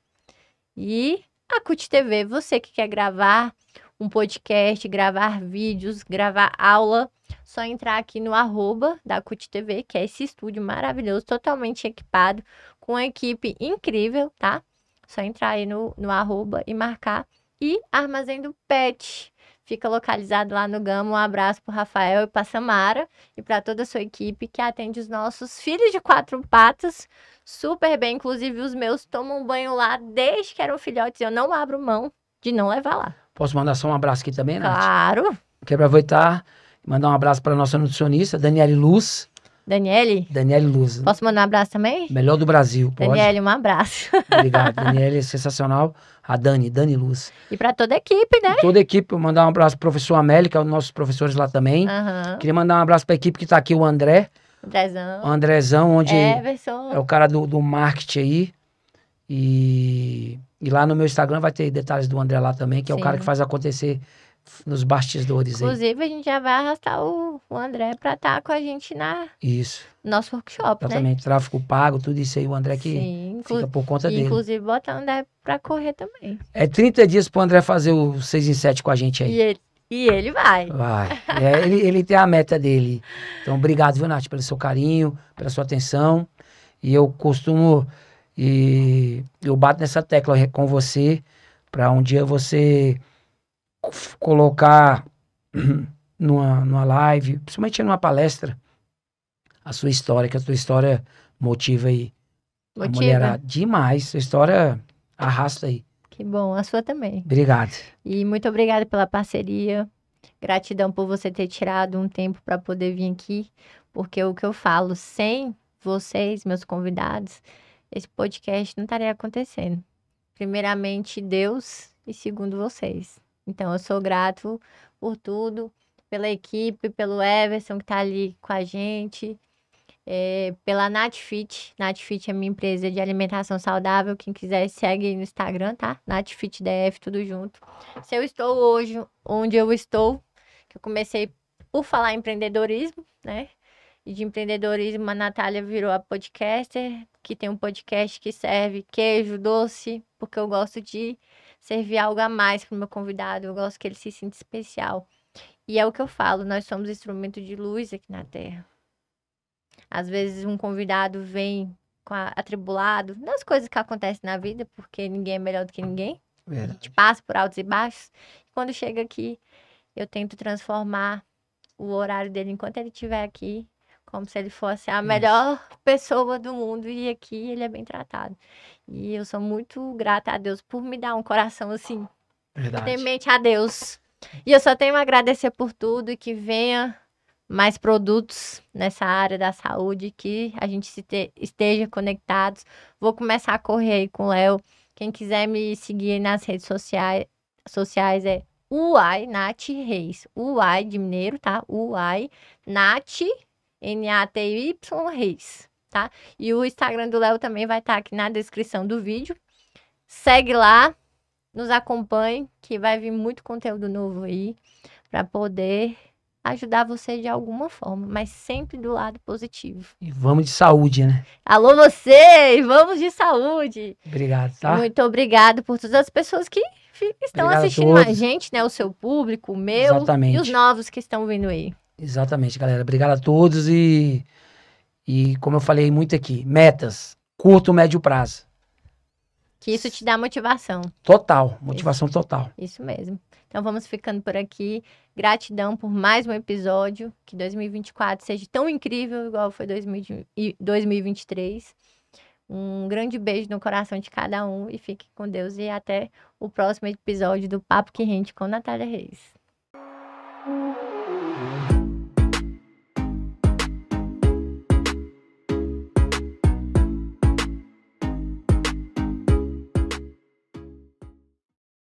E a CUT TV, você que quer gravar um podcast, gravar vídeos, gravar aula, só entrar aqui no @ da CUT TV, que é esse estúdio maravilhoso, totalmente equipado, com uma equipe incrível, tá? Só entrar aí no @ e marcar. E Armazém do Pet, fica localizado lá no Gama. Um abraço para o Rafael e para a Samara e para toda a sua equipe que atende os nossos filhos de 4 patas super bem. Inclusive, os meus tomam banho lá desde que eram filhotes. Eu não abro mão de não levar lá. Posso mandar só um abraço aqui também, Nath? Claro. Quero aproveitar e mandar um abraço para a nossa nutricionista, Daniele Luz. Daniele Luz. Posso mandar um abraço também? Melhor do Brasil, pode? Daniele, um abraço. Obrigado, Daniele é sensacional. A Dani Luz. E para toda a equipe, né? E toda a equipe, mandar um abraço pro professor Amélio, que é um dos nossos professores lá também. Queria mandar um abraço para a equipe que está aqui, o André. Andrezão. O Andrezão, onde Everson. é o cara do marketing aí. E lá no meu Instagram vai ter detalhes do André lá também, que é o cara que faz acontecer nos bastidores aí. Inclusive, a gente já vai arrastar o André para estar com a gente Isso. nosso workshop, Exatamente, né? Tráfego pago, tudo isso aí, o André que fica por conta dele. Inclusive, botar o André para correr também. É 30 dias pro André fazer o 6 em 7 com a gente aí. E ele vai. Vai. Ele tem a meta dele. Então, obrigado, viu, Nath, pelo seu carinho, pela sua atenção. E eu costumo... eu bato nessa tecla com você para um dia você colocar numa live, principalmente numa palestra, a sua história, que a sua história motiva aí. A mulherada. Demais. Sua história arrasta aí. Que bom, a sua também. Obrigado. E muito obrigada pela parceria. Gratidão por você ter tirado um tempo para poder vir aqui, porque o que eu falo, sem vocês, meus convidados, esse podcast não estaria acontecendo. Primeiramente, Deus, e segundo, vocês. Então, eu sou grato por tudo, pela equipe, pelo Everson que está ali com a gente, pela NatFit. NatFit é minha empresa de alimentação saudável. Quem quiser, segue aí no Instagram, tá? NatFitDF, tudo junto. Se eu estou hoje onde eu estou, que eu comecei por falar em empreendedorismo, né? E de empreendedorismo, a Natália virou a podcaster, que tem um podcast que serve queijo, doce, porque eu gosto de servir algo a mais para o meu convidado, eu gosto que ele se sinta especial. E é o que eu falo, nós somos instrumento de luz aqui na Terra. Às vezes um convidado vem atribulado nas coisas que acontecem na vida, porque ninguém é melhor do que ninguém. Verdade. A gente passa por altos e baixos. Quando chega aqui, eu tento transformar o horário dele enquanto ele estiver aqui, como se ele fosse a melhor pessoa do mundo, e aqui ele é bem tratado. E eu sou muito grata a Deus por me dar um coração assim, temente a Deus. E eu só tenho a agradecer por tudo e que venha mais produtos nessa área da saúde, que a gente esteja conectados. Vou começar a correr aí com o Léo. Quem quiser me seguir aí nas redes sociais é UAI Nath Reis. UAI de mineiro, tá? UAI Nath NATY Reis, tá? E o Instagram do Léo também vai estar aqui na descrição do vídeo. Segue lá, nos acompanhe, que vai vir muito conteúdo novo aí para poder ajudar você de alguma forma, mas sempre do lado positivo. E vamos de saúde, né? Alô, vocês! Vamos de saúde! Obrigado, tá? Muito obrigado por todas as pessoas que estão assistindo a gente, né? O seu público, o meu. Exatamente. E os novos que estão vindo aí. Exatamente, galera. Obrigado a todos e como eu falei muito aqui, metas, curto, médio prazo. Que isso te dá motivação. Total, motivação total. Isso mesmo. Então vamos ficando por aqui. Gratidão por mais um episódio. Que 2024 seja tão incrível igual foi 2023. Um grande beijo no coração de cada um e fique com Deus. E até o próximo episódio do Papo que Rende com Natália Reis.